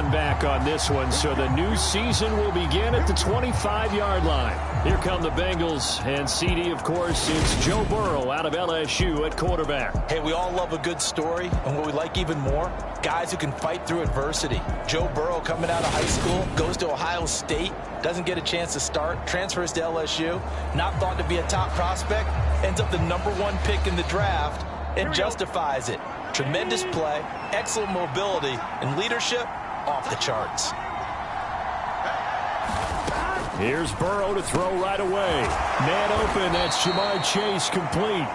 one back on this one, so the new season will begin at the 25-yard line. Here come the Bengals, and CD, of course, it's Joe Burrow out of LSU at quarterback. Hey, we all love a good story, and what we like even more, guys who can fight through adversity. Joe Burrow coming out of high school, goes to Ohio State, doesn't get a chance to start, transfers to LSU, not thought to be a top prospect, ends up the #1 pick in the draft, and justifies it. Tremendous play, excellent mobility, and leadership off the charts. Here's Burrow to throw right away. Man open, that's Ja'Marr Chase complete.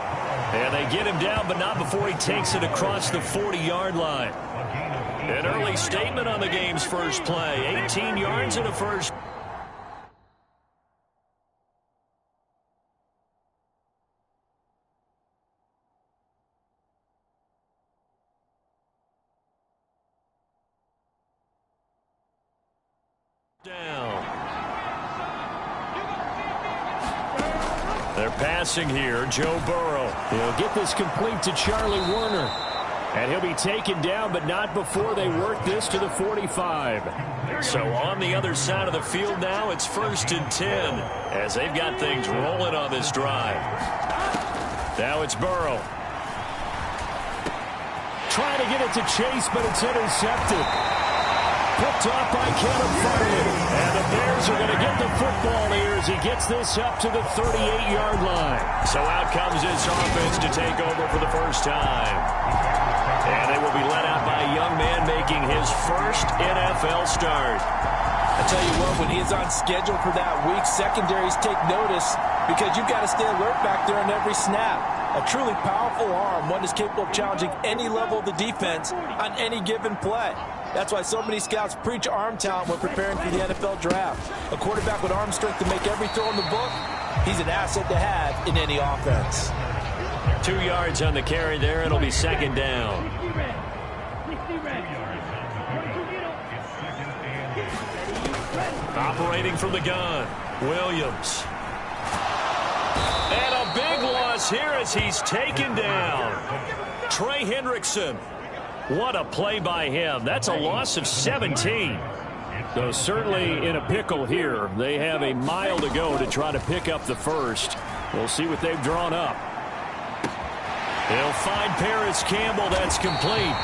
And they get him down, but not before he takes it across the 40-yard line. An early statement on the game's first play. 18 yards in the first. Down. They're passing here. Joe Burrow. He'll get this complete to Charlie Warner. And he'll be taken down, but not before they work this to the 45. So on the other side of the field now, it's 1st and 10 as they've got things rolling on this drive. Now it's Burrow. Trying to get it to Chase, but it's intercepted. Picked off by Caleb Farley. And the Bears are going to get the football here as he gets this up to the 38-yard line. So out comes this offense to take over for the first time. And they will be led out by a young man making his first NFL start. I tell you what, when he is on schedule for that week, secondaries take notice because you've got to stay alert back there on every snap. A truly powerful arm, one is capable of challenging any level of the defense on any given play. That's why so many scouts preach arm talent when preparing for the NFL draft. A quarterback with arm strength to make every throw in the book, he's an asset to have in any offense. 2 yards on the carry there. It'll be 2nd down. Operating from the gun, Williams. And a big loss here as he's taken down. Trey Hendrickson. What a play by him. That's a loss of 17. So certainly in a pickle here. They have a mile to go to try to pick up the first. We'll see what they've drawn up. They'll find Paris Campbell. That's complete.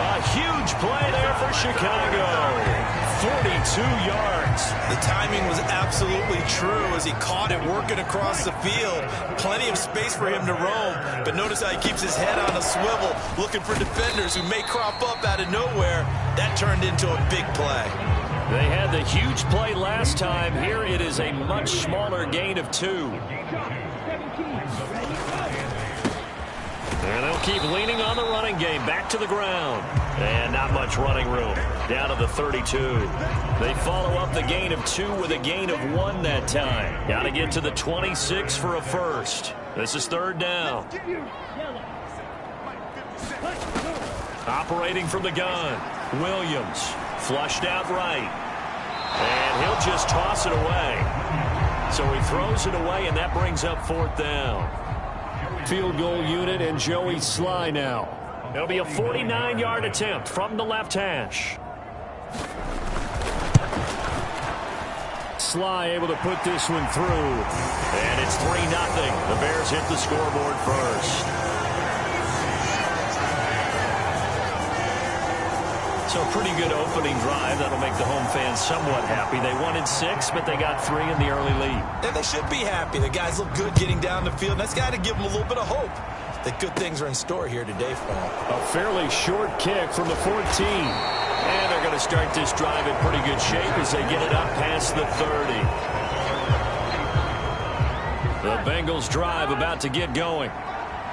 A huge play there for Chicago. 42 yards. The timing was absolutely true as he caught it working across the field. Plenty of space for him to roam. But notice how he keeps his head on a swivel looking for defenders who may crop up out of nowhere. That turned into a big play. They had the huge play last time. Here it is a much smaller gain of 2. And they'll keep leaning on the running game. Back to the ground. And not much running room. Down to the 32. They follow up the gain of 2 with a gain of 1 that time. Got to get to the 26 for a first. This is 3rd down. Operating from the gun. Williams. Flushed out right. And he'll just toss it away. So he throws it away, and that brings up 4th down. Field goal unit and Joey Sly now. It'll be a 49-yard attempt from the left hash. Sly able to put this one through. And it's 3-0. The Bears hit the scoreboard first. So a pretty good opening drive. That'll make the home fans somewhat happy. They wanted 6, but they got 3 in the early lead. And they should be happy. The guys look good getting down the field. That's got to give them a little bit of hope that good things are in store here today for them. A fairly short kick from the 14. And they're going to start this drive in pretty good shape as they get it up past the 30. The Bengals drive about to get going.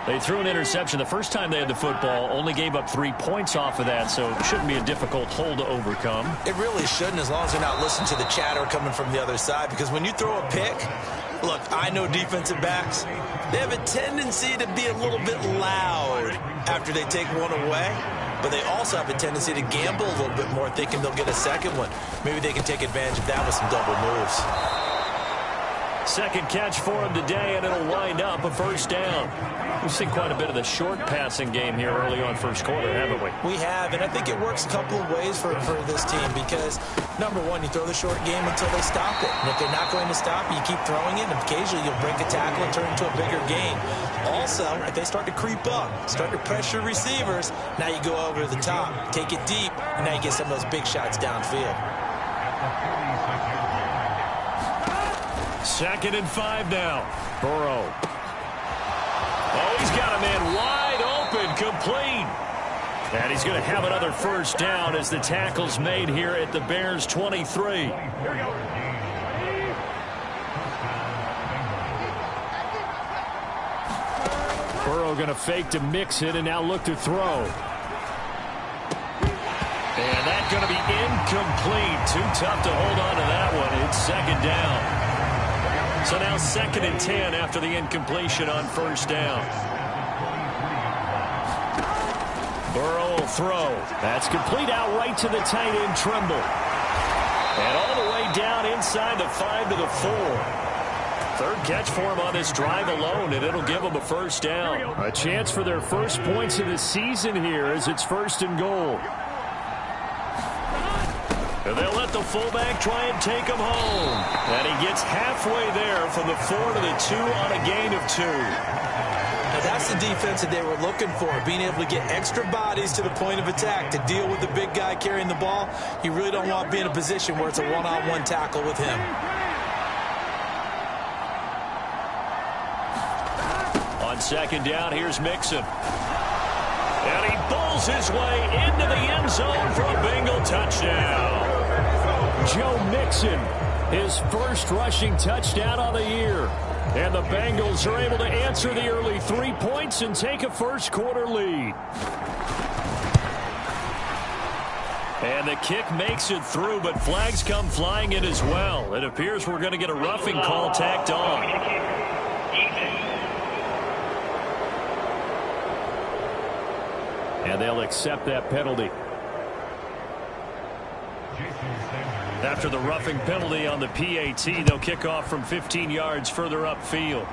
They threw an interception the first time they had the football, only gave up 3 points off of that, so it shouldn't be a difficult hole to overcome. It really shouldn't, as long as they're not listening to the chatter coming from the other side, because when you throw a pick, look, I know defensive backs, they have a tendency to be a little bit loud after they take one away, but they also have a tendency to gamble a little bit more, thinking they'll get a second one. Maybe they can take advantage of that with some double moves. Second catch for him today, and it'll wind up a first down. We've seen quite a bit of the short passing game here early on first quarter, haven't we? We have, and I think it works a couple of ways for this team because, number one, you throw the short game until they stop it. And if they're not going to stop, you keep throwing it, and occasionally you'll break a tackle and turn it into a bigger gain. Also, if they start to creep up, start to pressure receivers, now you go over the top, take it deep, and now you get some of those big shots downfield. 2nd and 5 now. Burrow. Oh, he's got a man wide open, complete. And he's going to have another first down as the tackle's made here at the Bears 23. Burrow going to fake to mix it and now look to throw. And that's going to be incomplete. Too tough to hold on to that one. It's 2nd down. So now 2nd and 10 after the incompletion on first down. Burrow will throw. That's complete out right to the tight end, Trimble. And all the way down inside the 5 to the 4. Third catch for him on this drive alone, and it'll give him a first down. A chance for their first points of the season here as it's 1st and goal. And they'll let the fullback try and take him home. And he gets halfway there from the 4 to the 2 on a gain of 2. Now that's the defense that they were looking for, being able to get extra bodies to the point of attack to deal with the big guy carrying the ball. You really don't want to be in a position where it's a one-on-one tackle with him. On 2nd down, here's Mixon. And he bowls his way into the end zone for a Bengal touchdown. Joe Mixon, his first rushing touchdown of the year. And the Bengals are able to answer the early 3 points and take a first quarter lead. And the kick makes it through, but flags come flying in as well. It appears we're going to get a roughing call tacked on. And they'll accept that penalty. After the roughing penalty on the PAT, they'll kick off from 15 yards further upfield.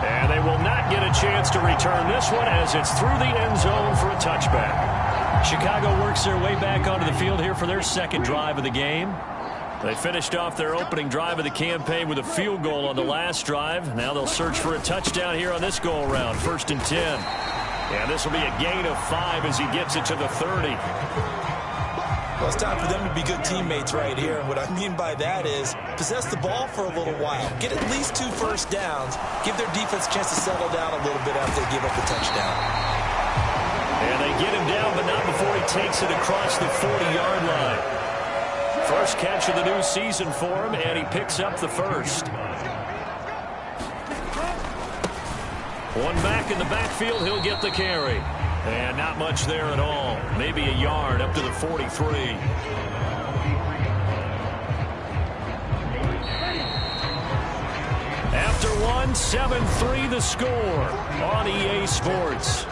And they will not get a chance to return this one as it's through the end zone for a touchback. Chicago works their way back onto the field here for their 2nd drive of the game. They finished off their opening drive of the campaign with a field goal on the last drive. Now they'll search for a touchdown here on this go-around, 1st and 10. And this will be a gain of 5 as he gets it to the 30. Well, it's time for them to be good teammates right here. And what I mean by that is possess the ball for a little while. Get at least 2 first downs. Give their defense a chance to settle down a little bit after they give up the touchdown. And they get him down, but not before he takes it across the 40-yard line. First catch of the new season for him, and he picks up the first. One back in the backfield, he'll get the carry. And not much there at all. Maybe a yard up to the 43. After one, 7-3 the score on EA Sports.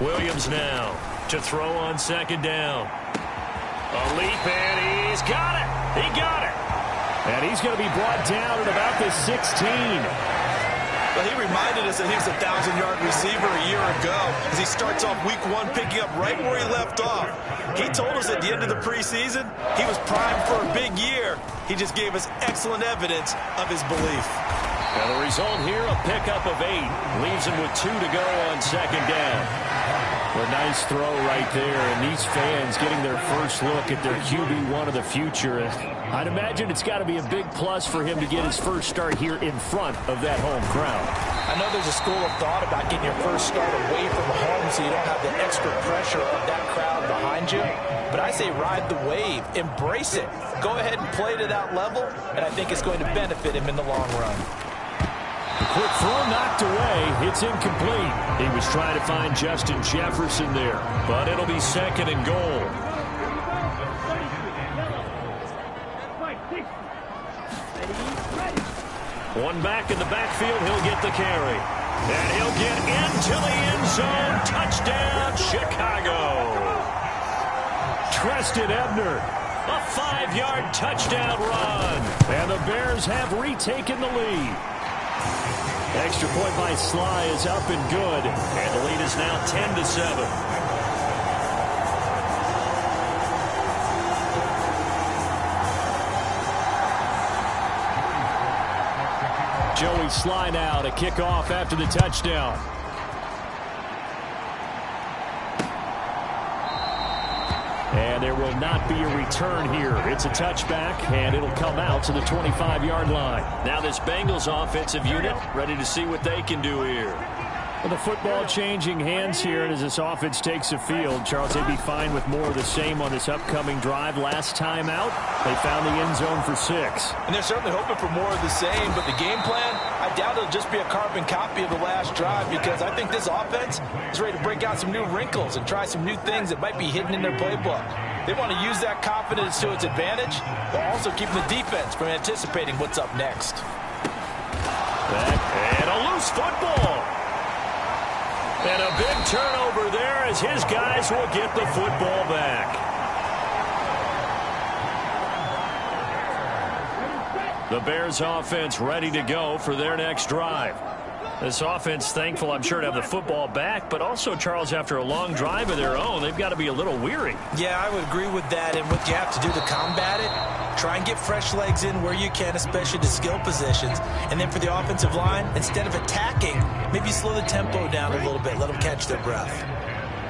Williams now to throw on 2nd down. A leap, and he's got it. He got it. And he's going to be brought down at about the 16. Well, he reminded us that he was a 1,000-yard receiver a year ago as he starts off week 1 picking up right where he left off. He told us at the end of the preseason he was primed for a big year. He just gave us excellent evidence of his belief. Now the result here, a pickup of 8. Leaves him with 2 to go on 2nd down. A nice throw right there, and these fans getting their first look at their QB1 of the future. I'd imagine it's got to be a big plus for him to get his first start here in front of that home crowd. I know there's a school of thought about getting your first start away from home so you don't have the extra pressure of that crowd behind you. but I say ride the wave. Embrace it. Go ahead and play to that level, and I think it's going to benefit him in the long run. Quick throw knocked away. It's incomplete. He was trying to find Justin Jefferson there, but it'll be second and goal. One back in the backfield. He'll get the carry. And he'll get into the end zone. Touchdown, Chicago. Treston Ebner. A 5-yard touchdown run. And the Bears have retaken the lead. Extra point by Sly is up and good. And the lead is now 10-7. Joey Sly now to kick off after the touchdown. And there will not be a return here. It's a touchback, and it'll come out to the 25-yard line. Now this Bengals offensive unit ready to see what they can do here. Well, the football changing hands here, and as this offense takes the field, Charles, they'd be fine with more of the same on this upcoming drive. Last time out, they found the end zone for 6. And they're certainly hoping for more of the same, but the game plan, I doubt it'll just be a carbon copy of the last drive, because I think this offense is ready to break out some new wrinkles and try some new things that might be hidden in their playbook. They want to use that confidence to its advantage, while also keeping the defense from anticipating what's up next. And a loose football. And a big turnover there as his guys will get the football back. The Bears offense ready to go for their next drive. This offense thankful, I'm sure, to have the football back, but also, Charles, after a long drive of their own, they've got to be a little weary. Yeah, I would agree with that, and what you have to do to combat it, try and get fresh legs in where you can, especially to skill positions. And then for the offensive line, instead of attacking, maybe slow the tempo down a little bit, let them catch their breath.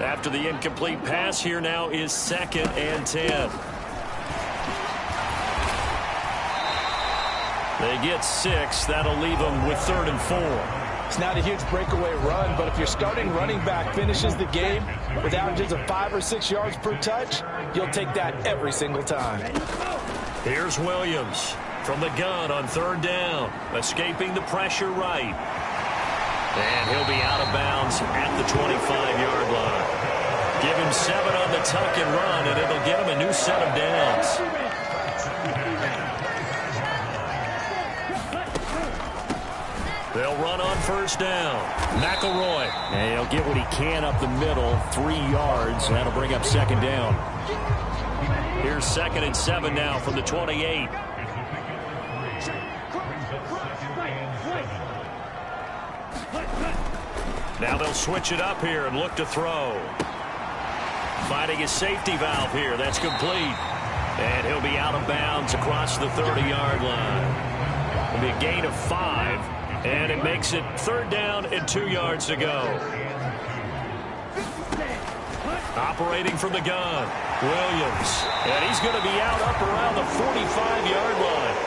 After the incomplete pass, here now is 2nd and 10. They get 6. That'll leave them with 3rd and 4. It's not a huge breakaway run, but if your starting running back finishes the game with averages of 5 or 6 yards per touch, you'll take that every single time. Here's Williams from the gun on 3rd down, escaping the pressure right. And he'll be out of bounds at the 25-yard line. Give him 7 on the tuck and run, and it'll get him a new set of downs. They'll run on 1st down. McElroy. And he'll get what he can up the middle, 3 yards. That'll bring up 2nd down. Here's 2nd and 7 now from the 28. Now they'll switch it up here and look to throw. Finding his safety valve here. That's complete. And he'll be out of bounds across the 30-yard line. It'll be a gain of 5. And it makes it 3rd down and 2 yards to go. Operating from the gun, Williams. And he's going to be out up around the 45-yard line.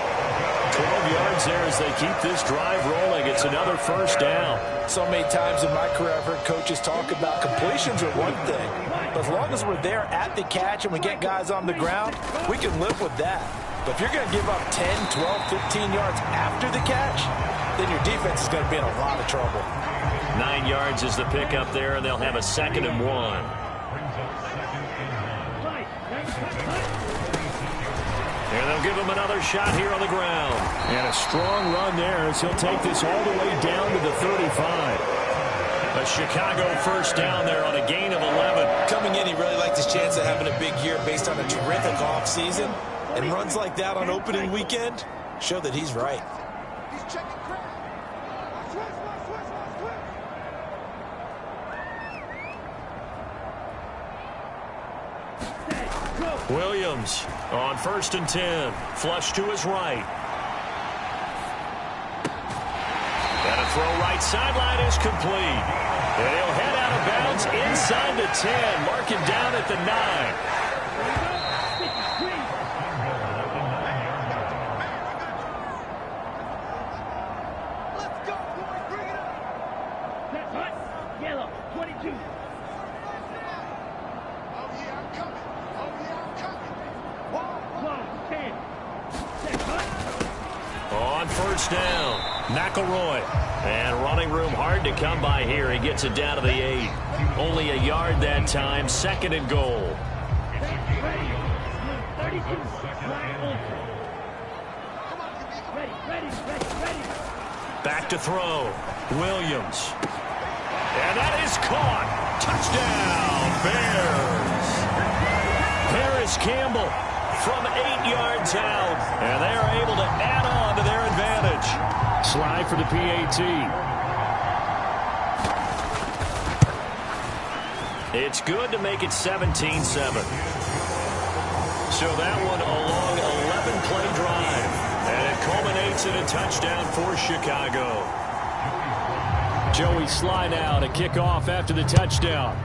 12 yards there as they keep this drive rolling. It's another 1st down. So many times in my career I've heard coaches talk about completions are one thing. But as long as we're there at the catch and we get guys on the ground, we can live with that. But if you're going to give up 10, 12, 15 yards after the catch, then your defense is going to be in a lot of trouble. 9 yards is the pickup there, and they'll have a 2nd and 1. And they'll give him another shot here on the ground. And a strong run there as he'll take this all the way down to the 35. A Chicago 1st down there on a gain of 11. Coming in, he really liked his chance of having a big year based on a terrific offseason. And runs like that on opening weekend show that he's right. Williams on 1st and 10. Flush to his right. And a throw right sideline is complete. And he'll head out of bounds inside the 10. Mark him down at the 9. on first down. McElroy. And running room hard to come by here. He gets it down to the 8. Only a yard that time. 2nd and goal. Back to throw. Williams. And that is caught. Touchdown, Bears. Harris Campbell from 8 yards out. And they are able to add on to their advantage. Slide for the PAT. It's good to make it 17-7. So that one a long 11-play drive. And it culminates in a touchdown for Chicago. Joey Slye now to kick off after the touchdown.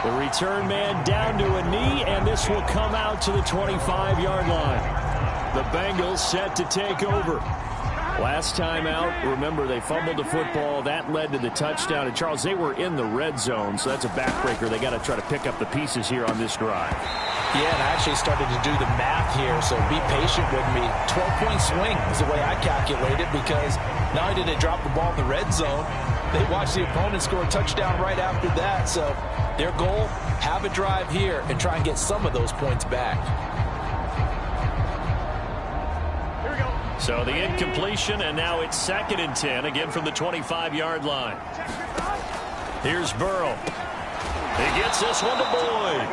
The return man down to a knee, and this will come out to the 25-yard line. The Bengals set to take over. Last time out, remember, they fumbled the football. That led to the touchdown. And, Charles, they were in the red zone, so that's a backbreaker. They got to try to pick up the pieces here on this drive. Yeah, and I actually started to do the math here, so be patient with me. 12-point swing is the way I calculate it, because not only did they drop the ball in the red zone, they watched the opponent score a touchdown right after that. So their goal, have a drive here and try and get some of those points back. So the incompletion, and now it's 2nd and 10, again from the 25-yard line. Here's Burrow. He gets this one to Boyd.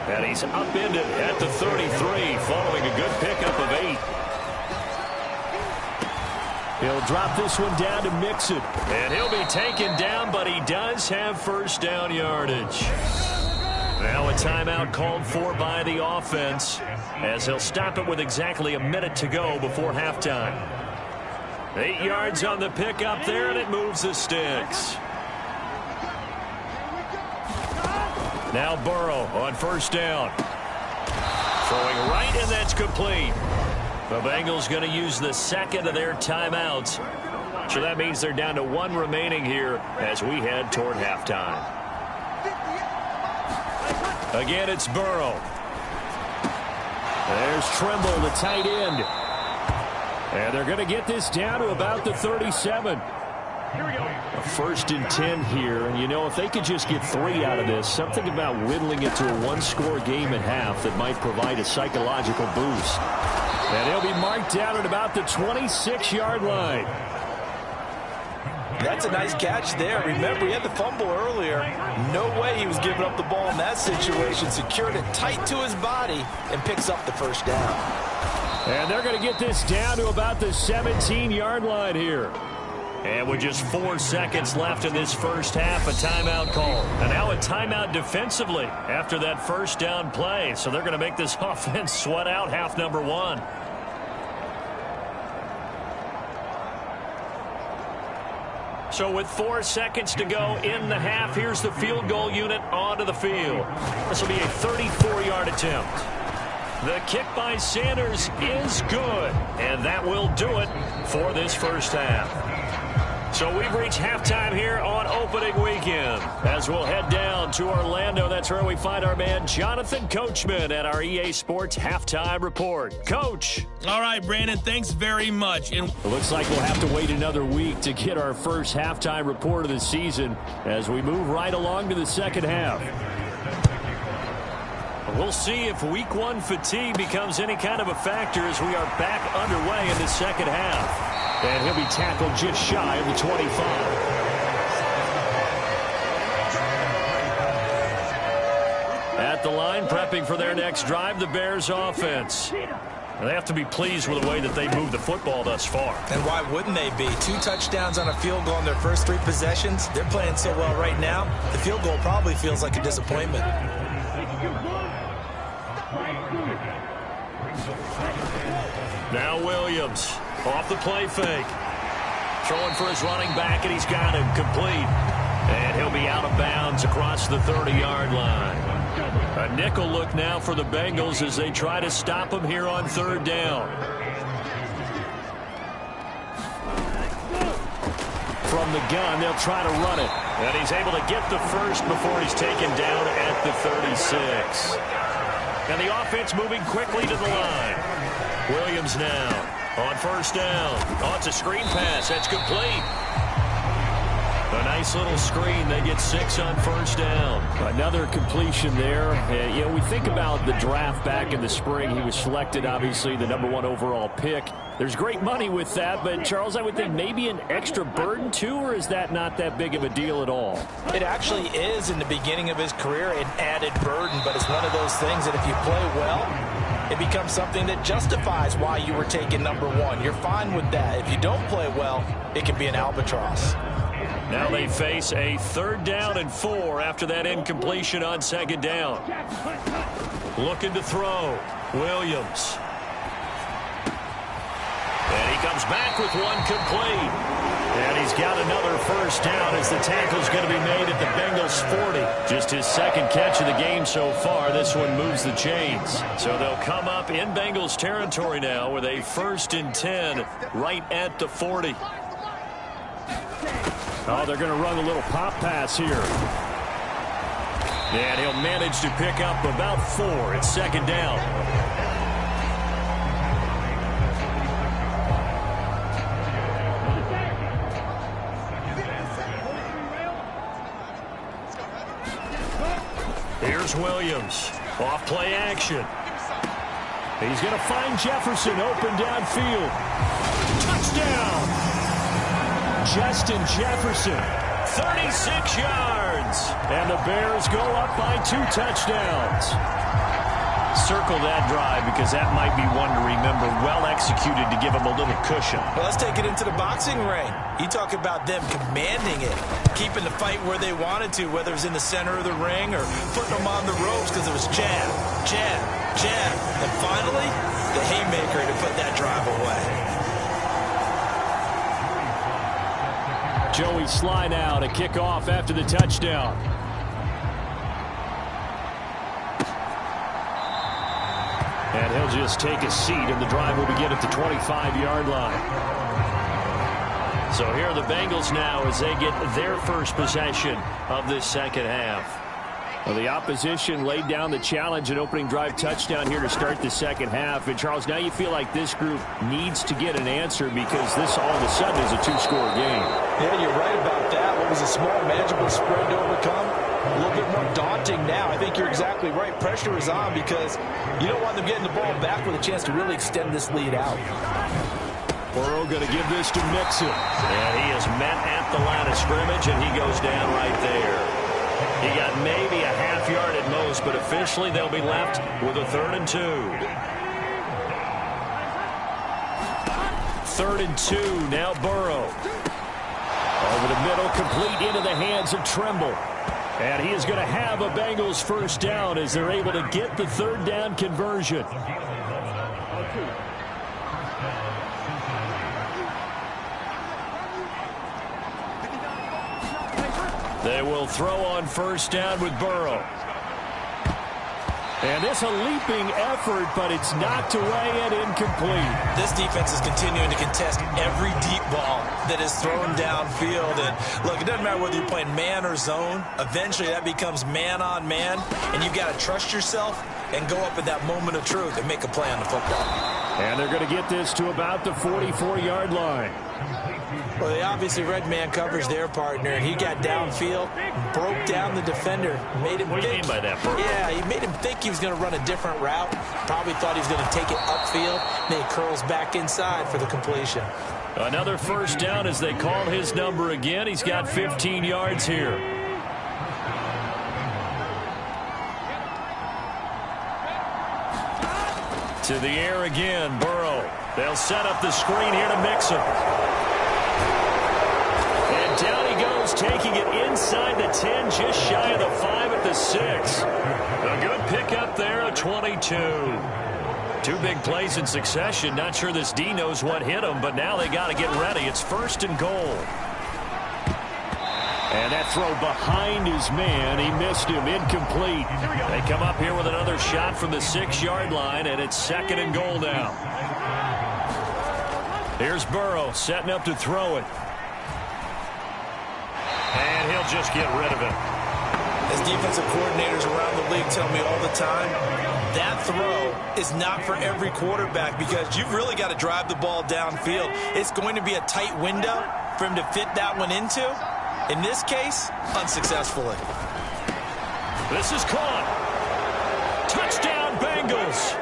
And he's upended at the 33, following a good pickup of 8. He'll drop this one down to Mixon. And he'll be taken down, but he does have first down yardage. Now a timeout called for by the offense, as he'll stop it with exactly a minute to go before halftime. 8 yards on the pickup there, and it moves the sticks. Now Burrow on first down. Throwing right, and that's complete. The Bengals going to use the 2nd of their timeouts. So that means they're down to 1 remaining here as we head toward halftime. Again, it's Burrow. There's Trimble, the tight end. And they're going to get this down to about the 37. Here we go. A 1st and 10 here. And, you know, if they could just get 3 out of this, something about whittling it to a 1-score game at half that might provide a psychological boost. And he'll be marked down at about the 26-yard line. That's a nice catch there. Remember, he had the fumble earlier. No way he was giving up the ball in that situation. Secured it tight to his body and picks up the first down. And they're going to get this down to about the 17-yard line here. And with just 4 seconds left in this first half, a timeout call. And now a timeout defensively after that first down play. So they're going to make this offense sweat out half number 1. So with 4 seconds to go in the half, here's the field goal unit onto the field. This will be a 34-yard attempt. The kick by Sanders is good, and that will do it for this first half. So we've reached halftime here on opening weekend. As we'll head down to Orlando, that's where we find our man Jonathan Coachman at our EA Sports Halftime Report. Coach. All right, Brandon, thanks very much. And it looks like we'll have to wait another week to get our first halftime report of the season as we move right along to the second half. We'll see if week 1 fatigue becomes any kind of a factor as we are back underway in the second half. And he'll be tackled just shy of the 25. At the line, prepping for their next drive, the Bears offense. They have to be pleased with the way that they moved the football thus far. And why wouldn't they be? 2 touchdowns on a field goal in their first 3 possessions. They're playing so well right now, the field goal probably feels like a disappointment. Now Williams off the play fake. Throwing for his running back, and he's got him complete. And he'll be out of bounds across the 30-yard line. A nickel look now for the Bengals as they try to stop him here on 3rd down. From the gun, they'll try to run it. And he's able to get the first before he's taken down at the 36. And the offense moving quickly to the line. Williams now on first down. Oh, it's a screen pass. That's complete. A nice little screen. They get 6 on first down. Another completion there. You know, we think about the draft back in the spring. He was selected, obviously, the #1 overall pick. There's great money with that, but, Charles, I would think maybe an extra burden, too, or is that not that big of a deal at all? It actually is in the beginning of his career an added burden, but it's one of those things that if you play well, it becomes something that justifies why you were taken #1. You're fine with that. If you don't play well, it can be an albatross. Now they face a 3rd down and 4 after that incompletion on 2nd down. Looking to throw. Williams. And he comes back with one complete. And he's got another first down as the tackle's going to be made at the Bengals 40. Just his 2nd catch of the game so far. This one moves the chains. So they'll come up in Bengals territory now with a 1st and 10 right at the 40. Oh, they're going to run a little pop pass here. And he'll manage to pick up about 4. It's 2nd down. Here's Williams. Off play action. He's going to find Jefferson open downfield. Touchdown! Justin Jefferson, 36 yards. And the Bears go up by 2 touchdowns. Circle that drive because that might be one to remember. Well executed to give them a little cushion. Well, let's take it into the boxing ring. You talk about them commanding it, keeping the fight where they wanted to, whether it was in the center of the ring or putting them on the ropes because it was jab, jab, jab. And finally, the haymaker to put that drive away. Joey Sly now to kick off after the touchdown. And he'll just take a seat, and the drive will begin at the 25-yard line. So here are the Bengals now as they get their first possession of this 2nd half. Well, the opposition laid down the challenge, an opening drive touchdown here to start the 2nd half. And, Charles, now you feel like this group needs to get an answer because this all of a sudden is a 2-score game. Yeah, you're right about that. What was a small, manageable spread to overcome? A little bit more daunting now. I think you're exactly right. Pressure is on because you don't want them getting the ball back with a chance to really extend this lead out. Burrow going to give this to Mixon. And he is met at the line of scrimmage, and he goes down right there. He got maybe a half yard at most, but officially they'll be left with a 3rd and 2. 3rd and 2, now Burrow. Over the middle, complete into the hands of Trimble. And he is going to have a Bengals first down as they're able to get the 3rd down conversion. They will throw on first down with Burrow. And it's a leaping effort, but it's knocked away and incomplete. This defense is continuing to contest every deep ball that is thrown downfield. And look, it doesn't matter whether you're playing man or zone. Eventually that becomes man on man, and you've got to trust yourself and go up at that moment of truth and make a play on the football. And they're going to get this to about the 44-yard line. Well, they obviously read man coverage their partner, and he got downfield, broke down the defender, made him think. What do you mean by that, Burrow? Yeah, he made him think he was going to run a different route. Probably thought he was going to take it upfield. Then he curls back inside for the completion. Another first down as they call his number again. He's got 15 yards here. To the air again, Burrow. They'll set up the screen here to Mixon. And down he goes, taking it inside the 10, just shy of the 5 at the 6. A good pickup there, a 22. 2 big plays in succession. Not sure this D knows what hit him, but now they got to get ready. It's 1st and goal. And that throw behind his man, he missed him, incomplete. They come up here with another shot from the 6-yard line, and it's 2nd and goal now. Here's Burrow setting up to throw it. And he'll just get rid of it. As defensive coordinators around the league tell me all the time, that throw is not for every quarterback because you've really got to drive the ball downfield. It's going to be a tight window for him to fit that one into. In this case, unsuccessfully. This is caught. Touchdown, Bengals.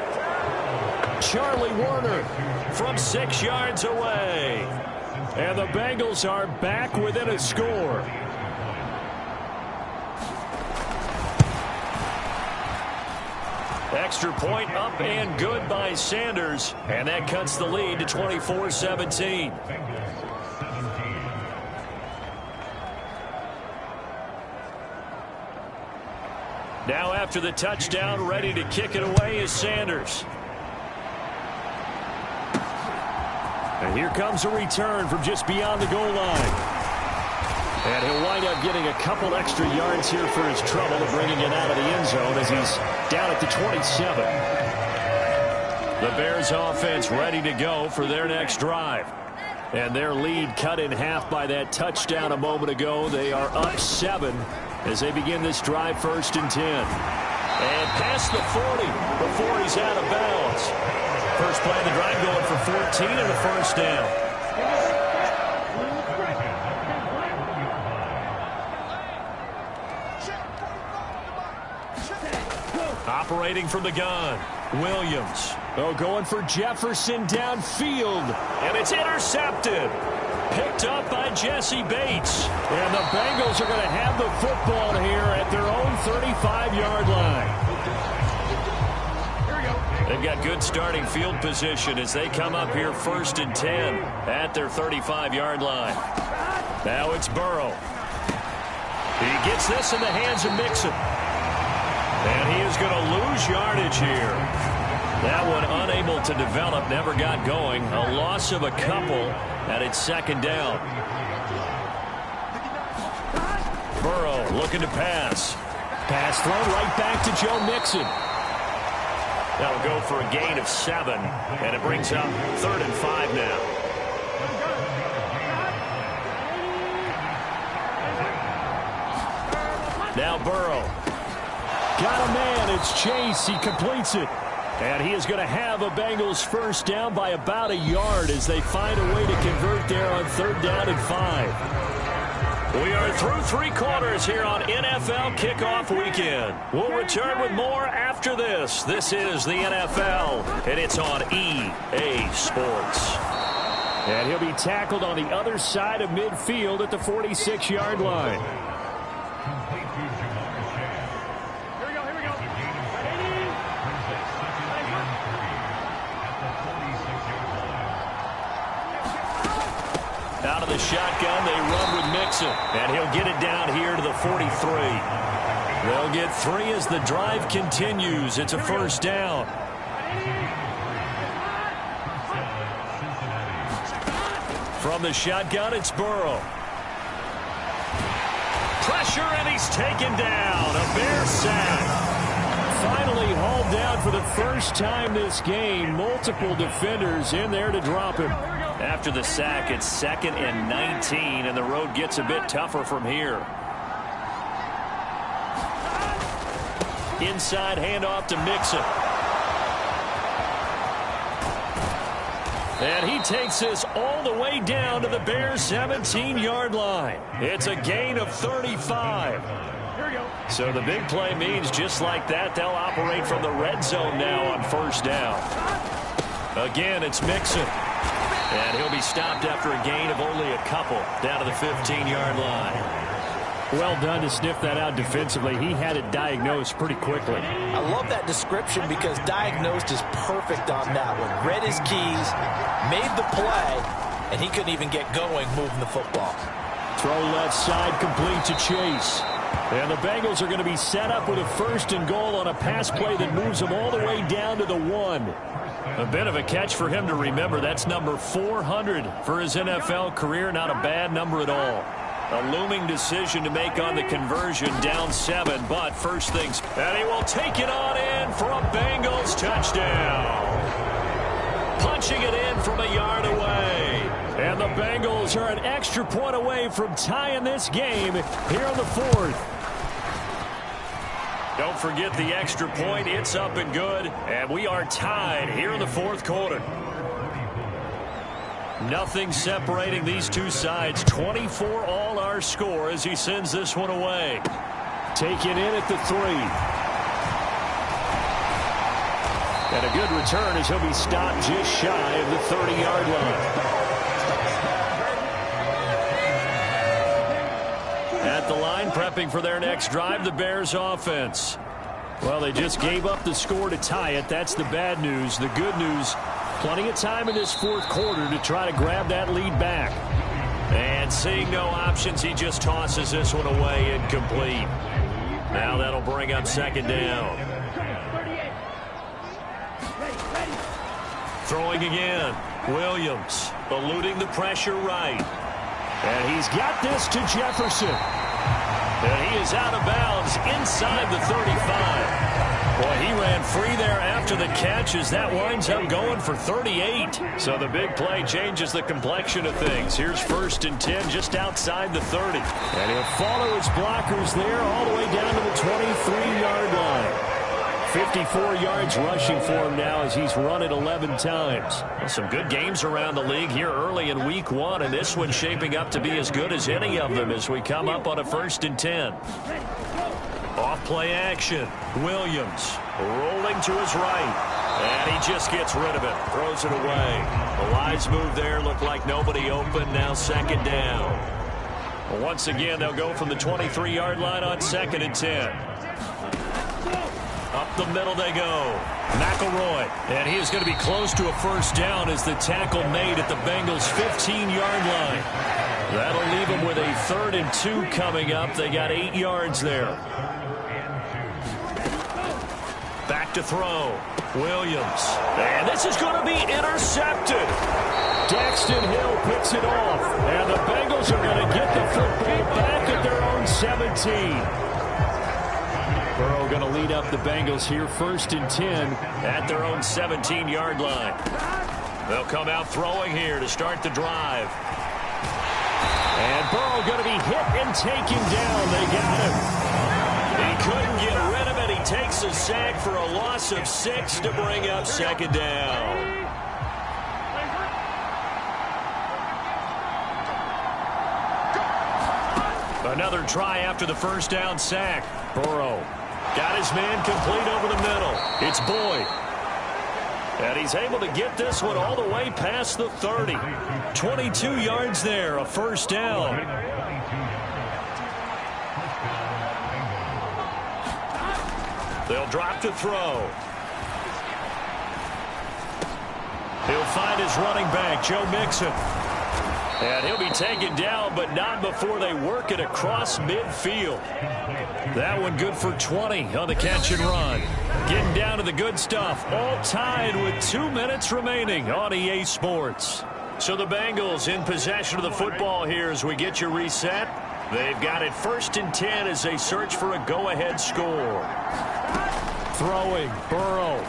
Charlie Warner from 6 yards away. And the Bengals are back within a score. Extra point up and good by Sanders. And that cuts the lead to 24-17. Now after the touchdown, ready to kick it away is Sanders. And here comes a return from just beyond the goal line. And he'll wind up getting a couple extra yards here for his trouble of bringing it out of the end zone as he's down at the 27. The Bears offense ready to go for their next drive. And their lead cut in half by that touchdown a moment ago. They are up 7 as they begin this drive 1st and 10. And past the 40 before he's out of bounds. First play of the drive going for 14 and a first down. Operating from the gun, Williams. Oh, going for Jefferson downfield. And it's intercepted. Picked up by Jesse Bates. And the Bengals are going to have the football here at their own 35-yard line. They've got good starting field position as they come up here 1st and 10 at their 35-yard line. Now it's Burrow. He gets this in the hands of Mixon. And he is going to lose yardage here. That one unable to develop, never got going. A loss of a couple, and it's 2nd down. Burrow looking to pass. Pass thrown right back to Joe Mixon. That'll go for a gain of 7, and it brings up 3rd and 5 now. Now Burrow. Got a man. It's Chase. He completes it. And he is going to have a Bengals first down by about a yard as they find a way to convert there on 3rd down and 5. We are through 3 quarters here on NFL Kickoff Weekend. We'll return with more after this. This is the NFL, and it's on EA Sports. And he'll be tackled on the other side of midfield at the 46-yard line. Out of the shotgun, they run with Mixon. And he'll get it down here to the 43. They'll get 3 as the drive continues. It's a first down. From the shotgun, it's Burrow. Pressure, and he's taken down. A Bear sack. Finally hauled down for the first time this game. Multiple defenders in there to drop him. After the sack, it's 2nd and 19, and the road gets a bit tougher from here. Inside handoff to Mixon. And he takes this all the way down to the Bears' 17-yard line. It's a gain of 35. So the big play means just like that, they'll operate from the red zone now on first down. Again, it's Mixon. And he'll be stopped after a gain of only a couple down to the 15-yard line. Well done to sniff that out defensively. He had it diagnosed pretty quickly. I love that description because diagnosed is perfect on that one. Read his keys, made the play, and he couldn't even get going moving the football. Throw left side complete to Chase. And the Bengals are going to be set up with a 1st and goal on a pass play that moves them all the way down to the 1. A bit of a catch for him to remember. That's number 400 for his NFL career. Not a bad number at all. A looming decision to make on the conversion, down 7. But first things, and he will take it on in for a Bengals touchdown. Punching it in from a yard away. And the Bengals are an extra point away from tying this game here on the 4th. Don't forget the extra point. It's up and good. And we are tied here in the fourth quarter. Nothing separating these two sides. 24 all our score as he sends this one away. Taken in at the 3. And a good return as he'll be stopped just shy of the 30-yard line. At the line, prepping for their next drive, the Bears offense. Well, they just gave up the score to tie it. That's the bad news. The good news, plenty of time in this fourth quarter to try to grab that lead back. And seeing no options, he just tosses this one away, incomplete. Now that'll bring up second down. Throwing again. Williams eluding the pressure right. And he's got this to Jefferson. And he is out of bounds inside the 35. Boy, he ran free there after the catch as that winds up going for 38. So the big play changes the complexion of things. Here's 1st and 10 just outside the 30. And he'll follow his blockers there all the way down to the 23-yard line. 54 yards rushing for him now as he's run it 11 times. Well, some good games around the league here early in week 1, and this one's shaping up to be as good as any of them as we come up on a 1st and 10. Off play action. Williams rolling to his right. And he just gets rid of it. Throws it away. The wise move there. Looked like nobody open. Now second down. Well, once again, they'll go from the 23-yard line on 2nd and 10. Up the middle they go. McElroy. And he is going to be close to a first down as the tackle made at the Bengals' 15-yard line. That'll leave them with a 3rd and 2 coming up. They got 8 yards there. Back to throw. Williams. And this is going to be intercepted. Daxton Hill picks it off. And the Bengals are going to get the football back at their own 17. Burrow going to lead up the Bengals here, 1st and 10 at their own 17-yard line. They'll come out throwing here to start the drive. And Burrow going to be hit and taken down. They got him. He couldn't get rid of it. He takes a sack for a loss of 6 to bring up second down. Another try after the first down sack. Burrow got his man complete over the middle. It's Boyd. And he's able to get this one all the way past the 30. 22 yards there, a first down. They'll drop to throw. He'll find his running back, Joe Mixon. And he'll be taken down, but not before they work it across midfield. That one good for 20 on the catch and run. Getting down to the good stuff. All tied with 2 minutes remaining on EA Sports. So the Bengals in possession of the football here as we get you reset. They've got it 1st and 10 as they search for a go-ahead score. Throwing, Burrow.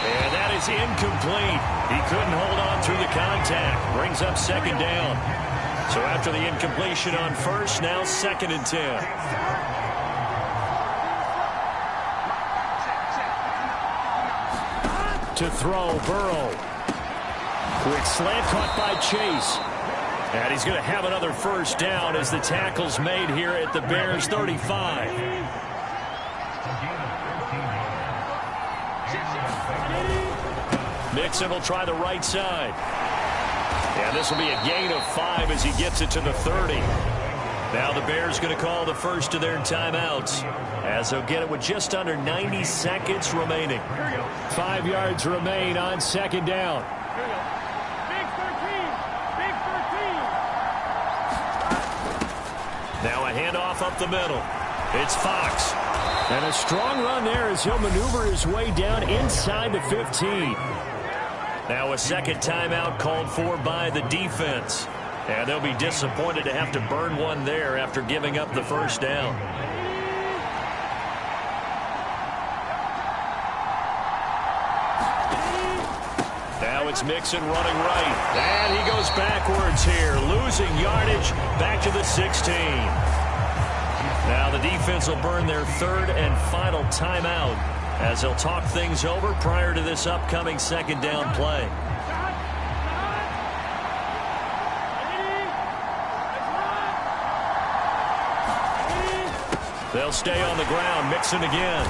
And that is incomplete. He couldn't hold on through the contact. Brings up second down. So after the incompletion on first, now 2nd and 10. To throw, Burrow. Quick slant caught by Chase. And he's going to have another first down as the tackle's made here at the Bears' 35. Mixon will try the right side. And this will be a gain of 5 as he gets it to the 30. Now the Bears going to call the first of their timeouts as they'll get it with just under 90 seconds remaining. 5 yards remain on second down. Now a handoff up the middle. It's Fox. And a strong run there as he'll maneuver his way down inside the 15. Now a second timeout called for by the defense. And they'll be disappointed to have to burn one there after giving up the first down. Now it's Mixon running right. And he goes backwards here, losing yardage back to the 16. Now the defense will burn their third and final timeout as they'll talk things over prior to this upcoming second down play. They'll stay on the ground. Mixon again.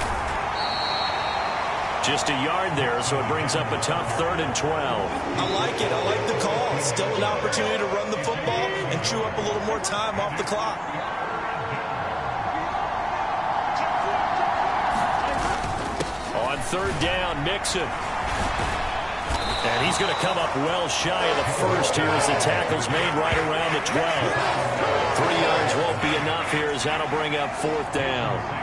Just a yard there, so it brings up a tough 3rd and 12. I like it. I like the call. Still an opportunity to run the football and chew up a little more time off the clock. On 3rd down, Mixon. And he's going to come up well shy of the first here as the tackle's made right around the 12. 3 yards won't be enough here as that'll bring up 4th down.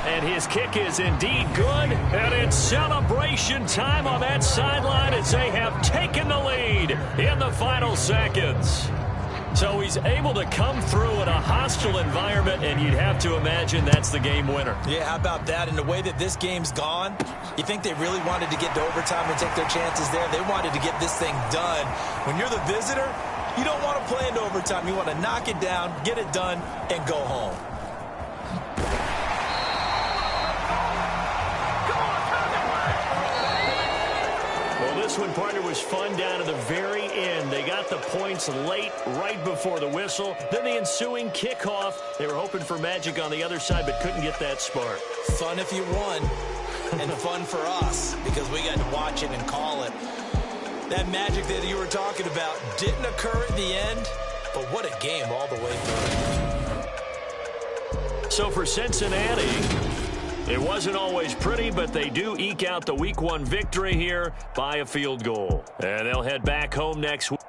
And his kick is indeed good. And it's celebration time on that sideline as they have taken the lead in the final seconds. So he's able to come through in a hostile environment, and you'd have to imagine that's the game winner. Yeah, how about that? And the way that this game's gone, you think they really wanted to get to overtime and take their chances there? They wanted to get this thing done. When you're the visitor, you don't want to play into overtime. You want to knock it down, get it done, and go home. This one, partner, was fun down to the very end. They got the points late, right before the whistle. Then the ensuing kickoff. They were hoping for magic on the other side, but couldn't get that spark. Fun if you won, and fun for us, because we got to watch it and call it. That magic that you were talking about didn't occur at the end, but what a game all the way through. So for Cincinnati, it wasn't always pretty, but they do eke out the Week 1 victory here by a field goal. And they'll head back home next week.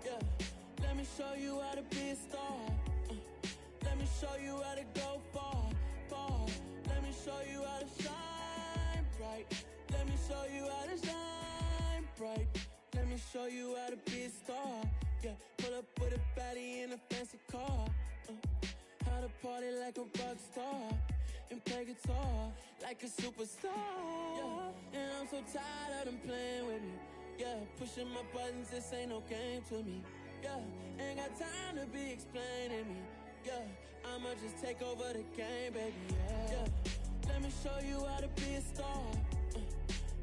Yeah, let me show you how to be a star. Let me show you how to go far, far. Let me show you how to shine bright. Let me show you how to shine bright. Let me show you how to be a star. Yeah, pull up with a baddie in a fancy car. How to party like a rock star. and play guitar like a superstar. Yeah, and I'm so tired of them playing with me. Yeah, pushing my buttons, this ain't no game to me. Yeah, ain't got time to be explaining me. Yeah, I'ma just take over the game, baby. Yeah, let me show you how to be a star.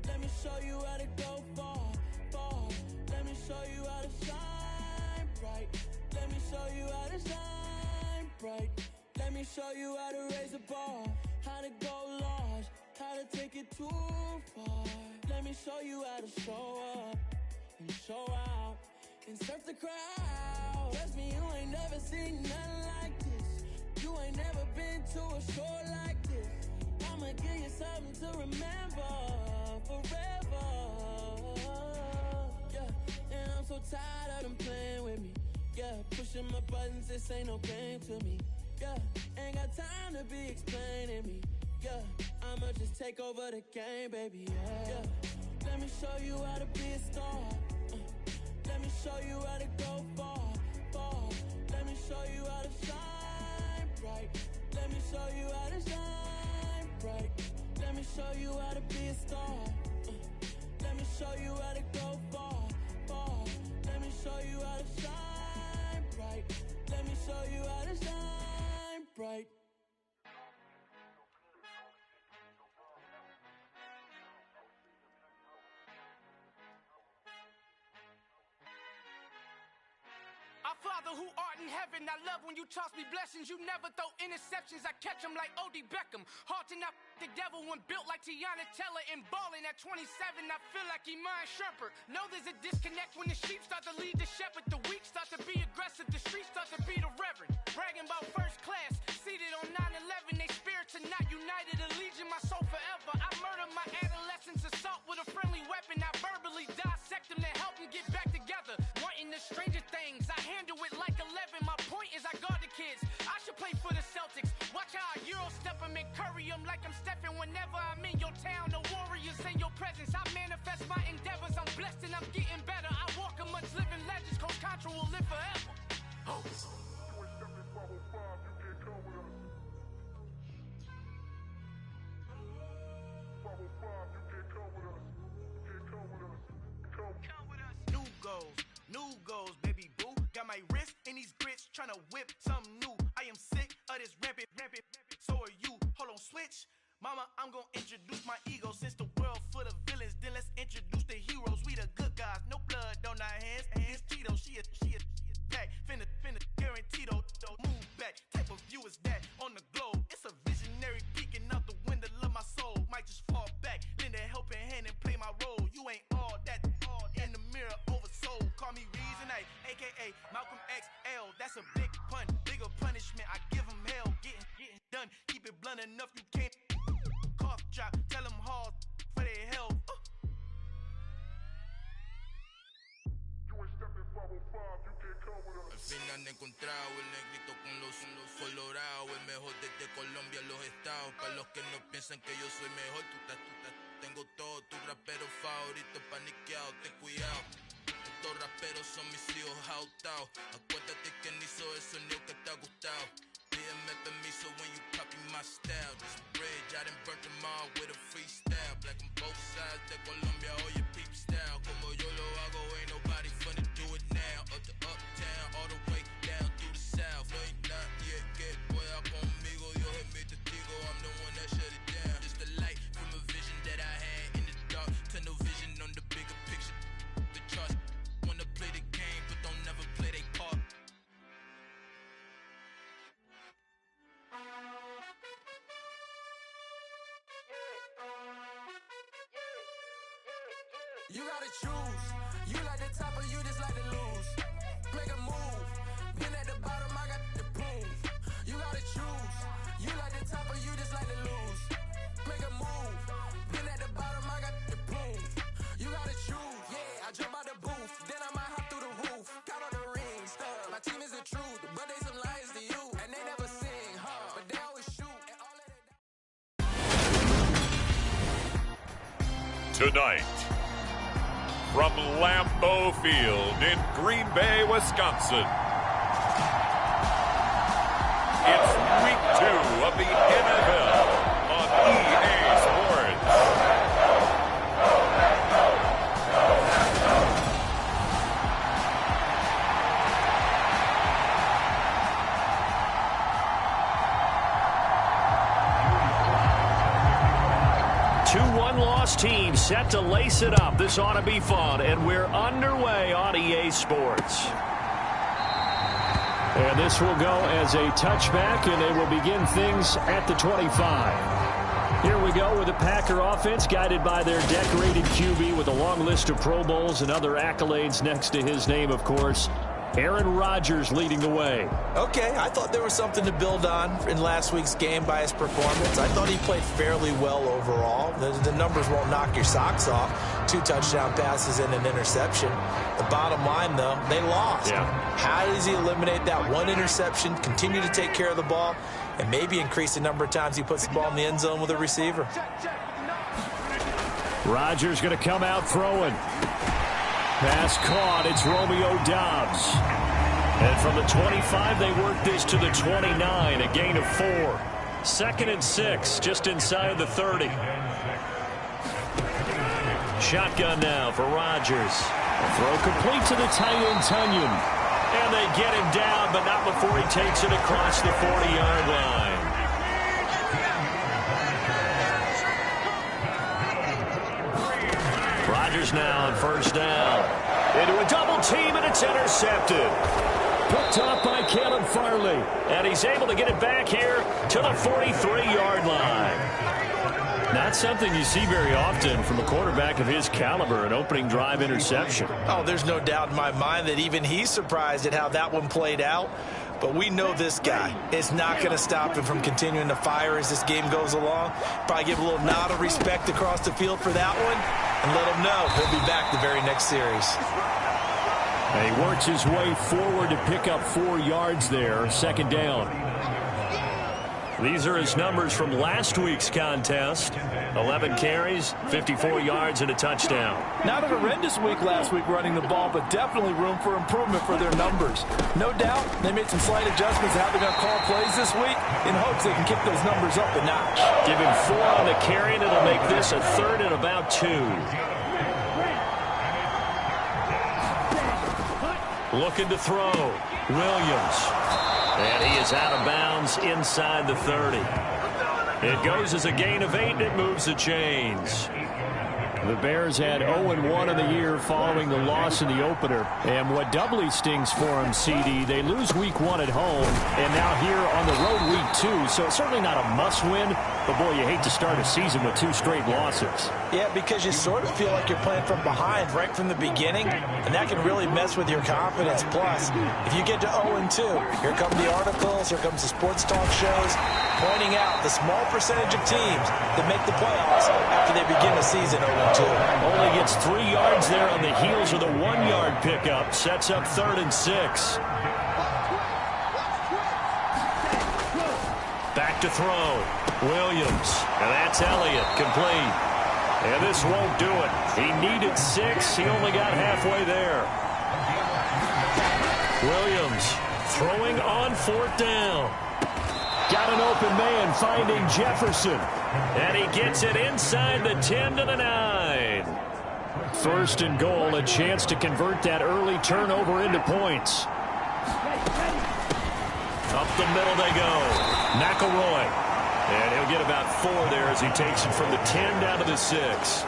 Let me show you how to go far, far. Let me show you how to shine bright. Let me show you how to shine bright. Let me show you how to raise a bar, how to go large, how to take it too far. Let me show you how to show up and show out and surf the crowd. Trust me, you ain't never seen nothing like this. You ain't never been to a show like this. I'ma give you something to remember forever. Yeah, and I'm so tired of them playing with me. Yeah, pushing my buttons, this ain't no game to me. Yeah, ain't got time to be explaining me. Yeah, I'ma just take over the game, baby. Yeah, let me show you how to be a star. Let me show you how to go far, far. Let me show you how to shine bright. Let me show you how to shine bright. Let me show you how to be a star. Let me show you how to go far, far. Let me show you how to shine bright. Let me show you how to shine bright. Our Father who art in heaven, I love when you toss me blessings. You never throw interceptions, I catch them like O.D. Beckham. Hard to not the devil when built like Tiana Teller and balling at 27. I feel like Iman Shumpert. Know there's a disconnect when the sheep start to lead the shepherd. The weak start to be aggressive, the streets start to be the reverend. Bragging about first class, seated on 9/11. They spirits are not united, a legion, my soul forever. I murder my adolescence, assault with a friendly weapon. I verbally dissect them to help them get back together. Wanting the stranger things, I handle it like 11. My point is I guard the kids. I should play for the Celtics. Watch how I Euro step them and curry them like I'm stepping. Whenever I'm in your town, the Warriors in your presence. I manifest my endeavors. I'm blessed and I'm getting better. I walk amongst living legends. Coach Contra will live forever. Oh. New goals, baby boo. Got my wrist in these grits, tryna whip something new. I am sick of this rampant. So are you. Hold on, switch. Mama, I'm gonna introduce my ego. Since the world full of villains, then let's introduce the heroes. We the good guys, no blood on our hands. It's Tito, she a pack. Finna, guaranteed don't move back. Type of view is that on the globe? It's a visionary peeking out the window of my soul. Might just fall back, lend a helping hand and play my role. You ain't all that in the mirror oversold. Call me Reason A, aka Malcolm XL. That's a big pun, bigger punishment. I give him hell, getting done. Keep it blunt enough, you can't cough drop. Tell them hard for their health. Al fin han encontrado el negrito con los colorados, el mejor desde Colombia a los estados. Para los que no piensan que yo soy mejor, tengo todo, tu rapero favorito paniqueado, ten cuidado. Estos raperos son mis hijos jautados. Acuérdate quien hizo eso, ni que te ha gustado. Pídeme permiso when you copy my style. This bridge, I done burnt them all with a freestyle. Black on both sides de Colombia, oye peep style. Como yo lo hago, ain't nobody finna do it now. Up to uptown, all the way down through the south. No hay nadie que pueda conmigo, Dios es mi testigo. I'm the one that shut it down. Just the light from a vision that I had in the dark. Tunnel vision on the bigger picture. The charts wanna play the game, but don't never play their part. You gotta choose. You like the top or you just like to lose. Make a move. Been at the bottom, I got the proof. You gotta choose. You like the top or you just like to lose. Make a move. Been at the bottom, I got the proof. You gotta choose. Yeah, I jump out the booth. Then I might hop through the roof. Count on the rings. Stuff. My team is the truth, but they some liars to you. And they never sing, but they always shoot. And all of that. Tonight, from Lambeau Field in Green Bay, Wisconsin, it's week 2 of the NFL. Two one-loss teams set to lace it up. This ought to be fun, and we're underway on EA Sports. And this will go as a touchback, and they will begin things at the 25. Here we go with the Packer offense, guided by their decorated QB with a long list of Pro Bowls and other accolades next to his name, of course. Aaron Rodgers leading the way. Okay, I thought there was something to build on in last week's game by his performance. I thought he played fairly well overall. The numbers won't knock your socks off. 2 touchdown passes and an interception. The bottom line, though, they lost. Yeah. How does he eliminate that one interception, continue to take care of the ball, and maybe increase the number of times he puts the ball in the end zone with a receiver? Rodgers going to come out throwing. Pass caught. It's Romeo Doubs. And from the 25, they work this to the 29, a gain of 4. 2nd and 6, just inside the 30. Shotgun now for Rodgers. A throw complete to the tight end, Tunyon. And they get him down, but not before he takes it across the 40-yard line. Rodgers now on 1st down. Into a double team, and it's intercepted. Picked off by Caleb Farley. And he's able to get it back here to the 43-yard line. Not something you see very often from a quarterback of his caliber, an opening drive interception. Oh, there's no doubt in my mind that even he's surprised at how that one played out. But we know this guy. It's not going to stop him from continuing to fire as this game goes along. Probably give a little nod of respect across the field for that one and let him know he'll be back the very next series. And he works his way forward to pick up 4 yards there. 2nd down. These are his numbers from last week's contest. 11 carries, 54 yards, and a touchdown. Not a horrendous week last week running the ball, but definitely room for improvement for their numbers. No doubt they made some slight adjustments to how they're going to call plays this week in hopes they can kick those numbers up a notch. Give him 4 on the carry, and it'll make this a 3rd and about 2. Looking to throw. Williams. And he is out of bounds inside the 30. It goes as a gain of 8, and it moves the chains. The Bears had 0-1 in the year following the loss in the opener. And what doubly stings for them, CD, they lose week 1 at home, and now here on the road week 2. So it's certainly not a must-win, but boy, you hate to start a season with 2 straight losses. Yeah, because you sort of feel like you're playing from behind right from the beginning, and that can really mess with your confidence. Plus, if you get to 0-2, here come the articles, here comes the sports talk shows, pointing out the small percentage of teams that make the playoffs after they begin the season 0-2. Only gets 3 yards there on the heels of the 1-yard pickup. Sets up 3rd and 6. Back to throw. Williams. And that's Elliott. Complete. And this won't do it. He needed 6. He only got halfway there. Williams throwing on 4th down. Got an open man finding Jefferson. And he gets it inside the 10 to the 9. 1st and goal, a chance to convert that early turnover into points. Up the middle they go. McElroy. And he'll get about 4 there as he takes it from the 10 down to the 6.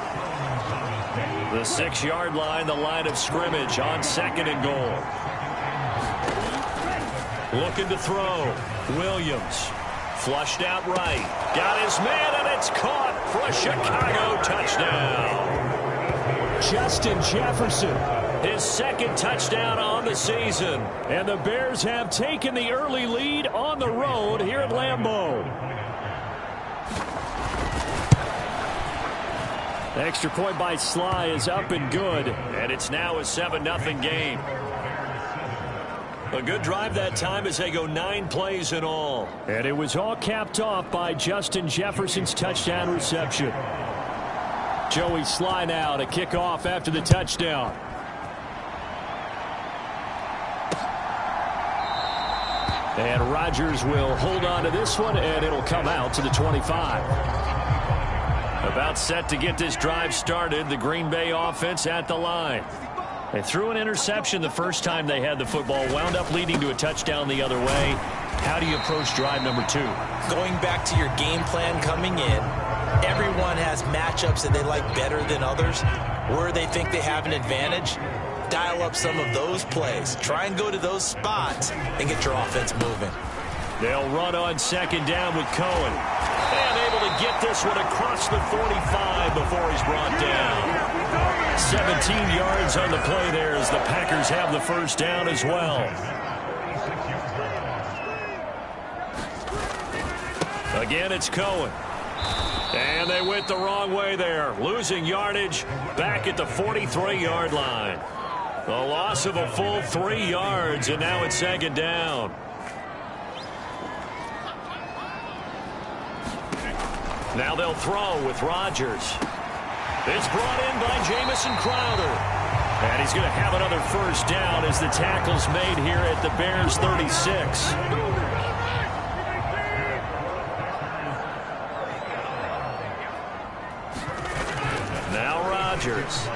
The 6-yard line, the line of scrimmage on 2nd and goal. Looking to throw. Williams. Flushed out right. Got his man, and it's caught for a Chicago touchdown. Justin Jefferson, his 2nd touchdown on the season. And the Bears have taken the early lead on the road here at Lambeau. The extra point by Sly is up and good. And it's now a 7-0 game. A good drive that time as they go 9 plays in all. And it was all capped off by Justin Jefferson's touchdown reception. Joey Sly now to kick off after the touchdown. And Rodgers will hold on to this one, and it'll come out to the 25. About set to get this drive started, the Green Bay offense at the line. They threw an interception the first time they had the football, wound up leading to a touchdown the other way. How do you approach drive number 2? Going back to your game plan coming in everyone has matchups that they like better than others, where they think they have an advantage. Dial up some of those plays. Try and go to those spots and get your offense moving. They'll run on second down with Cohen. And able to get this one across the 45 before he's brought down. 17 yards on the play there as the Packers have the first down as well. Again, it's Cohen. And they went the wrong way there. Losing yardage back at the 43-yard line. A loss of a full 3 yards, and now it's second down. Now they'll throw with Rodgers. It's brought in by Jamison Crowder. And he's going to have another first down as the tackle's made here at the Bears 36. Now Rodgers.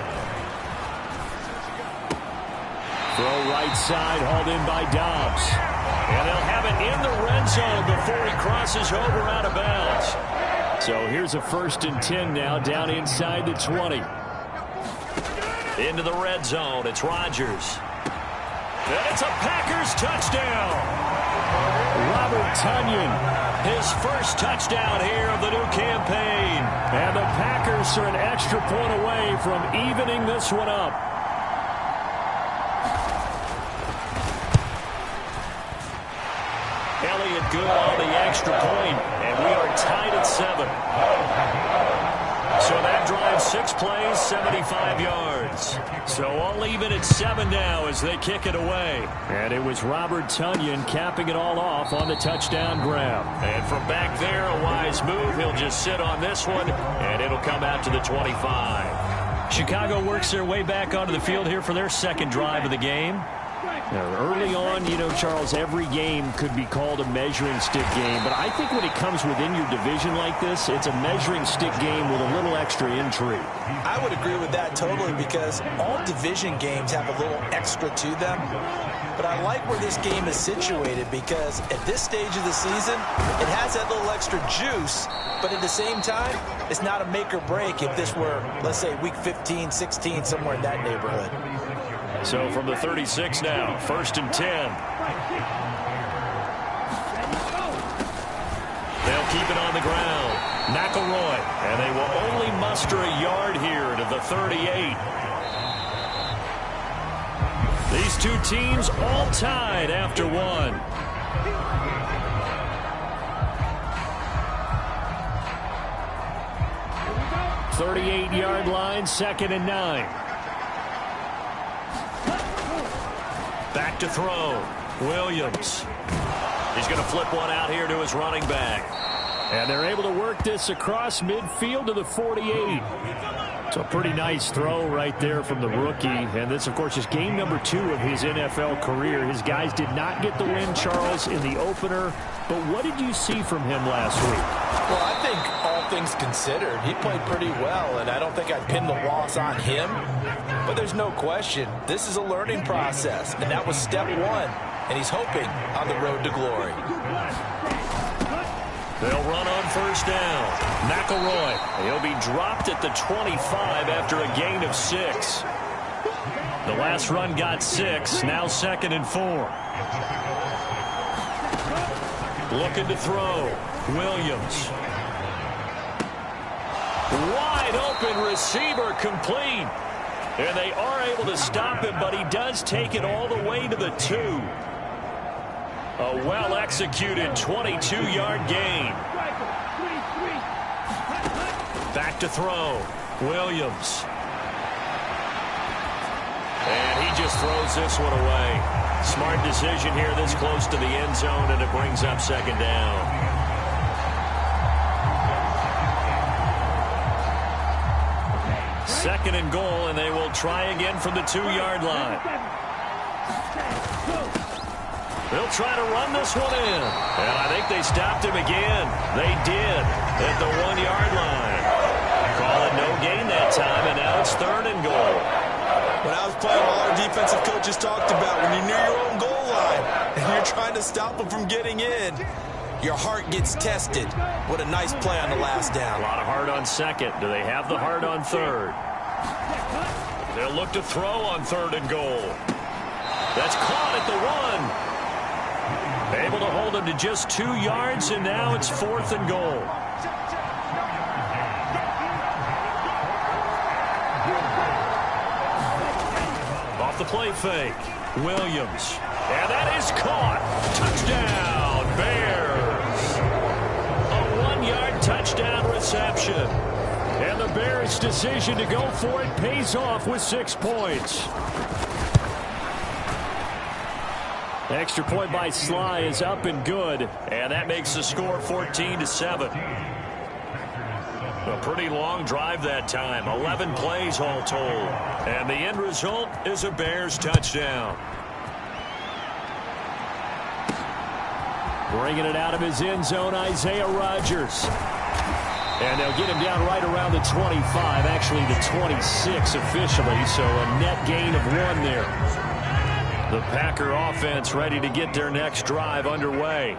Throw right side, hauled in by Dobbs. And they'll have it in the red zone before he crosses over out of bounds. So here's a 1st and 10 now, down inside the 20. Into the red zone, it's Rodgers. And it's a Packers touchdown. Robert Tonyan, his first touchdown here of the new campaign. And the Packers are an extra point away from evening this one up. Elliott good on the extra point, and we are tied at 7. So that drive 6 plays, 75 yards. So all even at 7 now as they kick it away. And it was Robert Tonyan capping it all off on the touchdown grab. And from back there, a wise move. He'll just sit on this one, and it'll come out to the 25. Chicago works their way back onto the field here for their second drive of the game. Now, early on, you know, Charles, every game could be called a measuring stick game. But I think when it comes within your division like this, it's a measuring stick game with a little extra intrigue. I would agree with that totally because all division games have a little extra to them. But I like where this game is situated because at this stage of the season, it has that little extra juice. But at the same time, it's not a make or break if this were, let's say, week 15, 16, somewhere in that neighborhood. So from the 36 now, 1st and 10. They'll keep it on the ground. McElroy, and they will only muster a yard here to the 38. These two teams all tied after one. "38-yard line, 2nd and 9. Back to throw. Williams. He's going to flip one out here to his running back. And they're able to work this across midfield to the 48. So a pretty nice throw right there from the rookie. And this, of course, is game number 2 of his NFL career. His guys did not get the win, Charles, in the opener. But what did you see from him last week? Well, I think all things considered, he played pretty well, and I don't think I'd pin the loss on him. But there's no question, this is a learning process, and that was step 1, and he's hoping on the road to glory. They'll run on 1st down. McElroy, he'll be dropped at the 25 after a gain of 6. The last run got 6, now 2nd and 4. Looking to throw. Williams. Wide open receiver complete. And they are able to stop him, but he does take it all the way to the 2. A well-executed 22-yard gain. Back to throw. Williams. And he just throws this one away. Smart decision here this close to the end zone, and it brings up 2nd down. Second and goal, and they will try again from the 2-yard line. They'll try to run this one in. And I think they stopped him again. They did at the 1-yard line. Call it no gain that time, and now it's 3rd and goal. When I was playing, all our defensive coaches talked about when you're near your own goal line and you're trying to stop them from getting in, your heart gets tested. What a nice play on the last down. A lot of heart on second. Do they have the heart on third? They'll look to throw on 3rd and goal. That's caught at the 1. Able to hold him to just 2 yards, and now it's 4th and goal. Off the play fake, Williams. And that is caught. Touchdown, Bears. A 1-yard touchdown reception. And the Bears' decision to go for it pays off with 6 points. Extra point by Sly is up and good. And that makes the score 14-7. A pretty long drive that time. 11 plays all told. And the end result is a Bears touchdown. Bringing it out of his end zone, Isaiah Rodgers. And they'll get him down right around the 25, actually the 26 officially, so a net gain of 1 there. The Packer offense ready to get their next drive underway.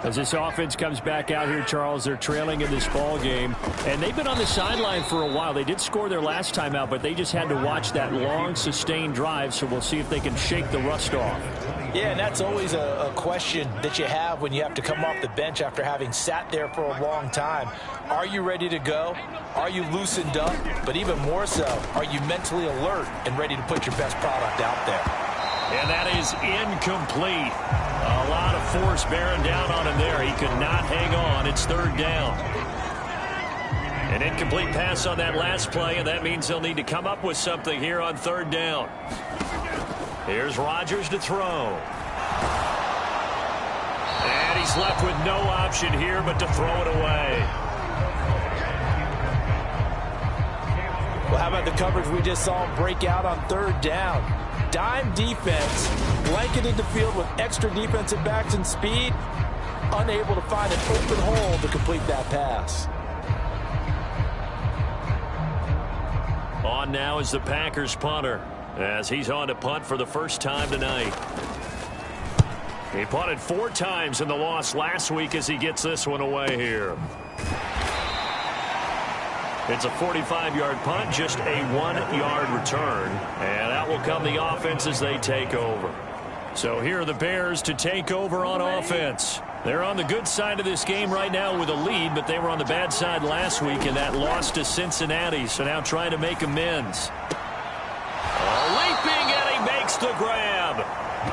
As this offense comes back out here, Charles, they're trailing in this ball game, and they've been on the sideline for a while. They did score their last time out, but they just had to watch that long, sustained drive, so we'll see if they can shake the rust off. Yeah, and that's always a question that you have when you have to come off the bench after having sat there for a long time. Are you ready to go? Are you loosened up? But even more so, are you mentally alert and ready to put your best product out there? And that is incomplete. A lot of force bearing down on him there. He could not hang on. It's 3rd down. An incomplete pass on that last play, and that means they'll need to come up with something here on 3rd down. Here's Rodgers to throw. And he's left with no option here but to throw it away. Well, how about the coverage we just saw him break out on 3rd down? Dime defense, blanketed the field with extra defensive backs and speed, unable to find an open hole to complete that pass. On now is the Packers punter, as he's on to punt for the first time tonight. He punted 4 times in the loss last week as he gets this one away here. It's a 45-yard punt, just a 1-yard return. And that will come the offense as they take over. So here are the Bears to take over on offense. They're on the good side of this game right now with a lead, but they were on the bad side last week in that loss to Cincinnati. So now trying to make amends. Leaping, and he makes the grab.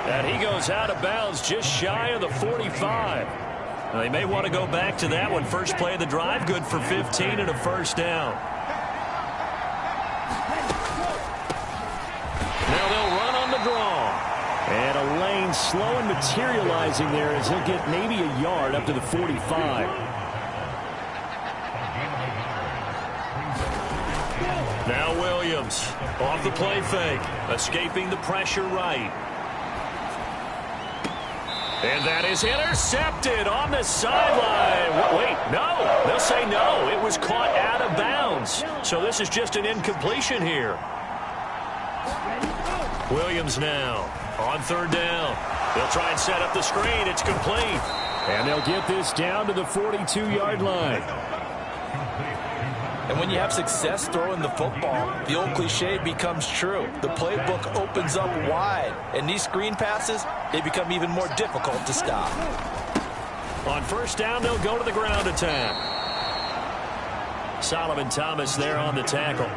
And he goes out of bounds just shy of the 45. Now, they may want to go back to that one. First play of the drive, good for 15 and a 1st down. Now they'll run on the draw. And a lane slow and materializing there as he'll get maybe a yard up to the 45. Now Williams off the play fake, escaping the pressure right. And that is intercepted on the sideline. Wait, no. They'll say no. It was caught out of bounds. So this is just an incompletion here. Williams now on 3rd down. They'll try and set up the screen. It's complete. And they'll get this down to the 42-yard line. And when you have success throwing the football, the old cliche becomes true. The playbook opens up wide, and these screen passes, they become even more difficult to stop. On 1st down, they'll go to the ground attack. Solomon Thomas there on the tackle.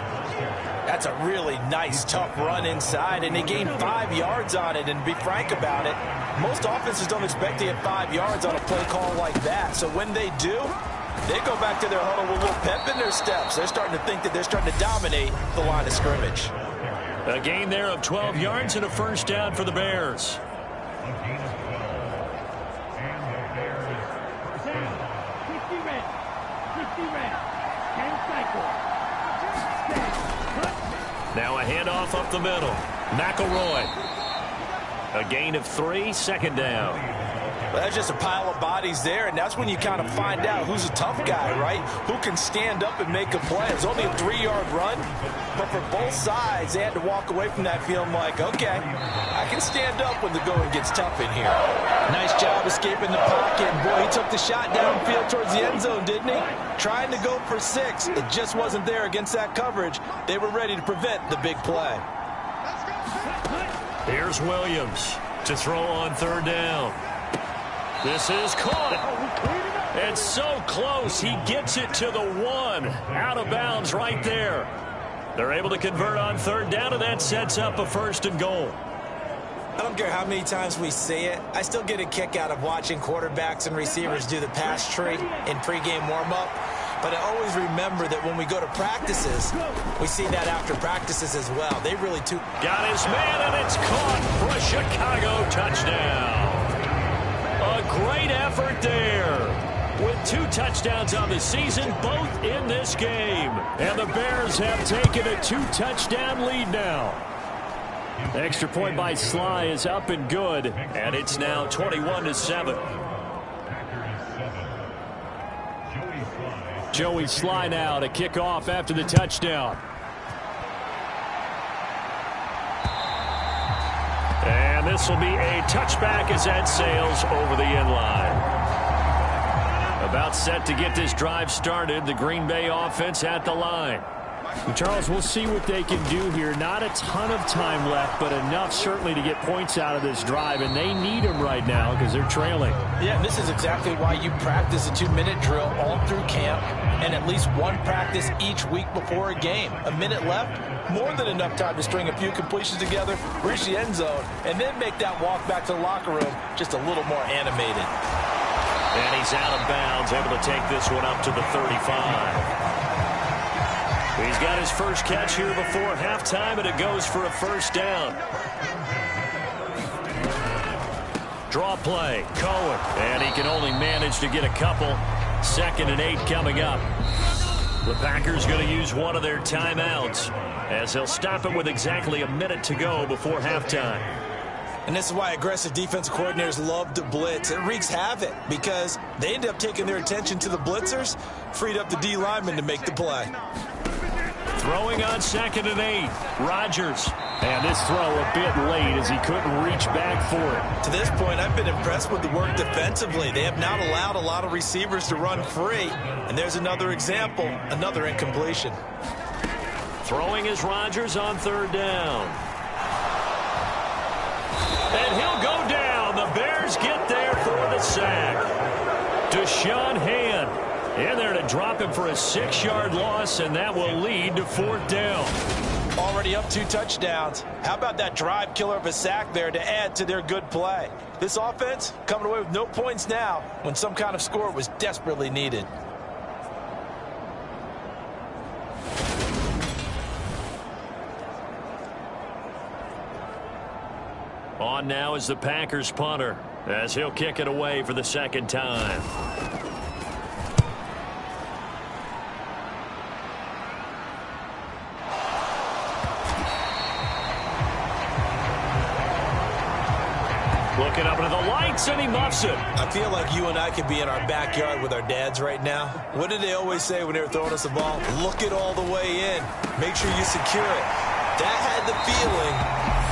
That's a really nice, tough run inside, and they gained 5 yards on it. And to be frank about it, most offenses don't expect to get 5 yards on a play call like that. So when they do, they go back to their huddle with a little pep in their steps. They're starting to think that they're starting to dominate the line of scrimmage. A gain there of 12 yards and a 1st down for the Bears. Now a handoff up the middle. McElroy. A gain of 3, 2nd down. Well, that's just a pile of bodies there, and that's when you kind of find out who's a tough guy, right? Who can stand up and make a play. It was only a 3-yard run, but for both sides, they had to walk away from that feeling like, okay, I can stand up when the going gets tough in here. Nice job escaping the pocket, and boy, he took the shot downfield towards the end zone, didn't he? Trying to go for 6. It just wasn't there against that coverage. They were ready to prevent the big play. Here's Williams to throw on third down. This is caught. And so close. He gets it to the 1. Out of bounds right there. They're able to convert on third down, and that sets up a 1st and goal. I don't care how many times we say it. I still get a kick out of watching quarterbacks and receivers do the pass tree in pregame warm-up. But I always remember that when we go to practices, we see that after practices as well. They really got his man, and it's caught for a Chicago touchdown. A great effort there. With 2 touchdowns on the season, both in this game. And the Bears have taken a 2-touchdown lead now. Extra point by Sly is up and good, and it's now 21-7. Joey Sly now to kick off after the touchdown. And this will be a touchback as that sails over the end line. About set to get this drive started. The Green Bay offense at the line. Charles, we'll see what they can do here. Not a ton of time left, but enough certainly to get points out of this drive, and they need them right now because they're trailing. Yeah, and this is exactly why you practice a 2-minute drill all through camp and at least one practice each week before a game. A minute left, more than enough time to string a few completions together, reach the end zone, and then make that walk back to the locker room just a little more animated. And he's out of bounds, able to take this one up to the 35. He's got his first catch here before halftime, and it goes for a 1st down. Draw play, Cohen, and he can only manage to get a couple. 2nd and 8 coming up. The Packers going to use one of their timeouts as they'll stop it with exactly a minute to go before halftime. And this is why aggressive defensive coordinators love to blitz. It wreaks havoc because they end up taking their attention to the blitzers, freed up the D lineman to make the play. Throwing on 2nd and 8. Rodgers. And this throw a bit late as he couldn't reach back for it. To this point, I've been impressed with the work defensively. They have not allowed a lot of receivers to run free. And there's another example, another incompletion. Throwing is Rodgers on 3rd down. And he'll go down. The Bears get there for the sack. Deshaun Hand in there to drop him for a 6-yard loss, and that will lead to 4th down. Already up 2 touchdowns. How about that drive killer of a sack there to add to their good play? This offense coming away with no points now when some kind of score was desperately needed. On now is the Packers punter as he'll kick it away for the 2nd time. Looking up into the lights, and he muffs it. I feel like you and I could be in our backyard with our dads right now. What did they always say when they were throwing us the ball? Look it all the way in. Make sure you secure it. That had the feeling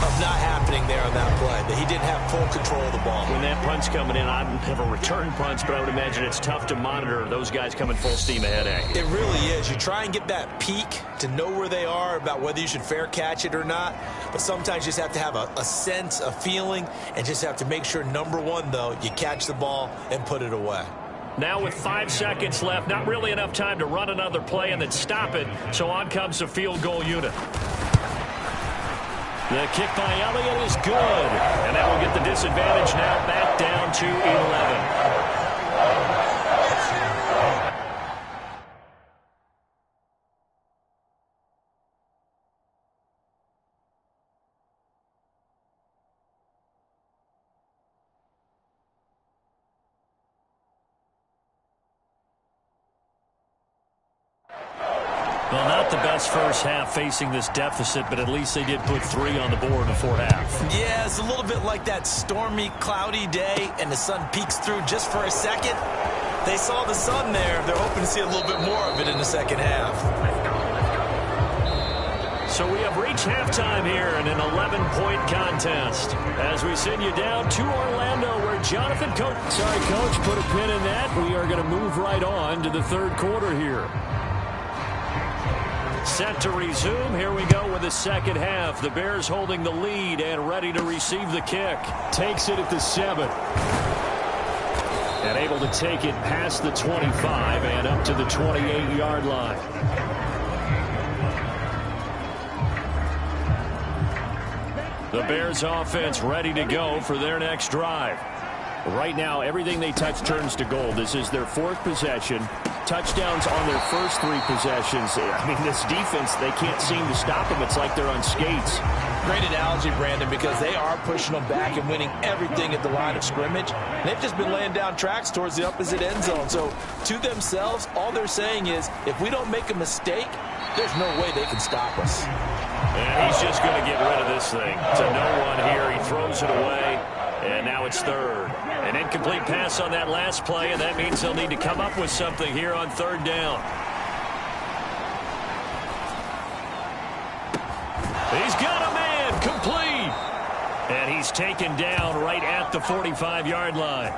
of not happening there on that play, that he didn't have full control of the ball. When that punt's coming in, I have a return punch, but I would imagine it's tough to monitor those guys coming full steam ahead. It really is. You try and get that peek to know where they are, about whether you should fair catch it or not, but sometimes you just have to have a sense, a feeling, and just have to make sure, number one, though, you catch the ball and put it away. Now with 5 seconds left, not really enough time to run another play and then stop it, so on comes the field goal unit. The kick by Elliott is good, and that will get the disadvantage now back down to 11. Well, not the best first half facing this deficit, but at least they did put 3 on the board before half. Yeah, it's a little bit like that stormy, cloudy day, and the sun peeks through just for a second. They saw the sun there. They're hoping to see a little bit more of it in the second half. So we have reached halftime here in an 11-point contest as we send you down to Orlando where Jonathan Coach put a pin in that. We are going to move right on to the third quarter here. Set to resume. Here we go with the second half. The Bears holding the lead and ready to receive the kick. Takes it at the 7. And able to take it past the 25 and up to the 28-yard line. The Bears offense ready to go for their next drive. Right now, everything they touch turns to gold. This is their 4th possession. Touchdowns on their first 3 possessions. I mean, this defense, they can't seem to stop them. It's like they're on skates. Great analogy, Brandon, because they are pushing them back and winning everything at the line of scrimmage. And they've just been laying down tracks towards the opposite end zone. So, to themselves, all they're saying is, if we don't make a mistake, there's no way they can stop us. And he's just going to get rid of this thing. To no one here. He throws it away. And now it's third. An incomplete pass on that last play, and that means they'll need to come up with something here on third down. He's got a man, complete. And he's taken down right at the 45-yard line.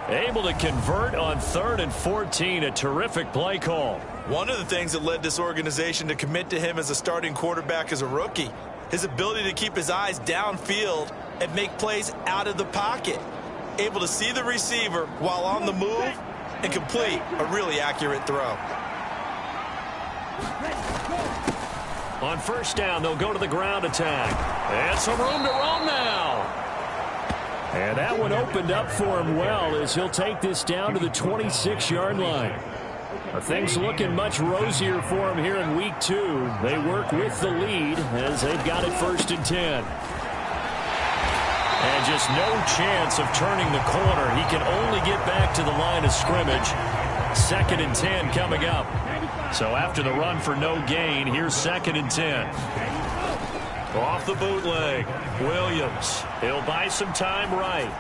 Able to convert on 3rd and 14, a terrific play call. One of the things that led this organization to commit to him as a starting quarterback as a rookie, his ability to keep his eyes downfield and make plays out of the pocket. Able to see the receiver while on the move and complete a really accurate throw. On first down, they'll go to the ground attack. And some room to roam now. And that one opened up for him well as he'll take this down to the 26-yard line. Things looking much rosier for him here in week 2. They work with the lead as they've got it 1st and 10. And just no chance of turning the corner. He can only get back to the line of scrimmage. 2nd and 10 coming up. So after the run for no gain, here's 2nd and 10. Off the bootleg, Williams. He'll buy some time right.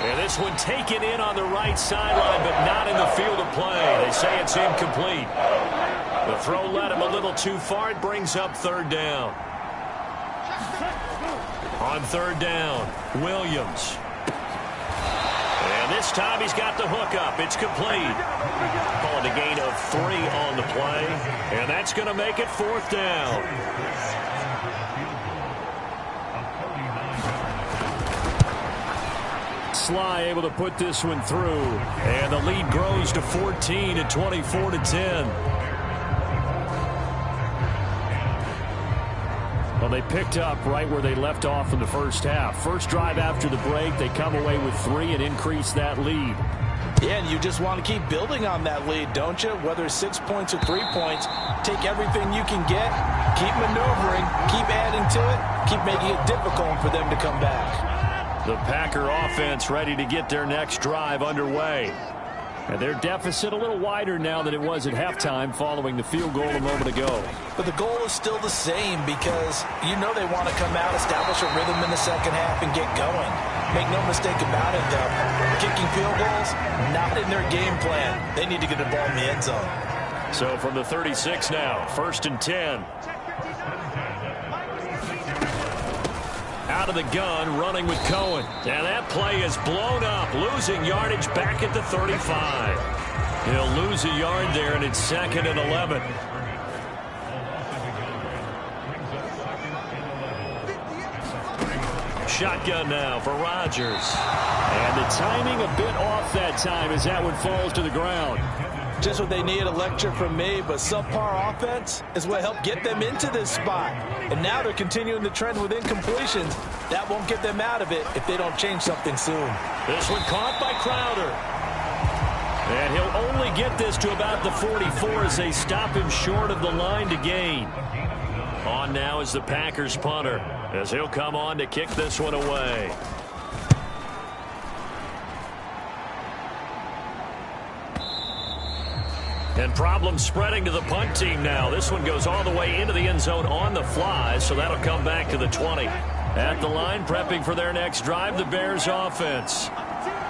And this one taken in on the right sideline, but not in the field of play. They say it's incomplete. The throw led him a little too far. It brings up 3rd down. On 3rd down, Williams. And this time he's got the hook up. It's complete. Call it a gain of 3 on the play. And that's going to make it 4th down. Sly able to put this one through. And the lead grows to 14 at 24-10. Well, they picked up right where they left off in the first half. First drive after the break, they come away with 3 and increase that lead. Yeah, and you just want to keep building on that lead, don't you? Whether it's 6 points or 3 points, take everything you can get, keep maneuvering, keep adding to it, keep making it difficult for them to come back. The Packer offense ready to get their next drive underway. And their deficit a little wider now than it was at halftime following the field goal a moment ago. But the goal is still the same because you know they want to come out, establish a rhythm in the second half, and get going. Make no mistake about it, though. Kicking field goals, not in their game plan. They need to get the ball in the end zone. So from the 36 now, 1st and 10. Out of the gun, running with Cohen. And that play is blown up, losing yardage back at the 35. He'll lose a yard there, and it's 2nd and 11. Shotgun now for Rodgers. And the timing a bit off that time as that one falls to the ground. Just what they need, a lecture from me, but subpar offense is what helped get them into this spot. And now they're continuing the trend with incompletions. That won't get them out of it if they don't change something soon. This one caught by Crowder. And he'll only get this to about the 44 as they stop him short of the line to gain. On now is the Packers punter as he'll come on to kick this one away. And problems spreading to the punt team now. This one goes all the way into the end zone on the fly, so that'll come back to the 20. At the line, prepping for their next drive, the Bears offense.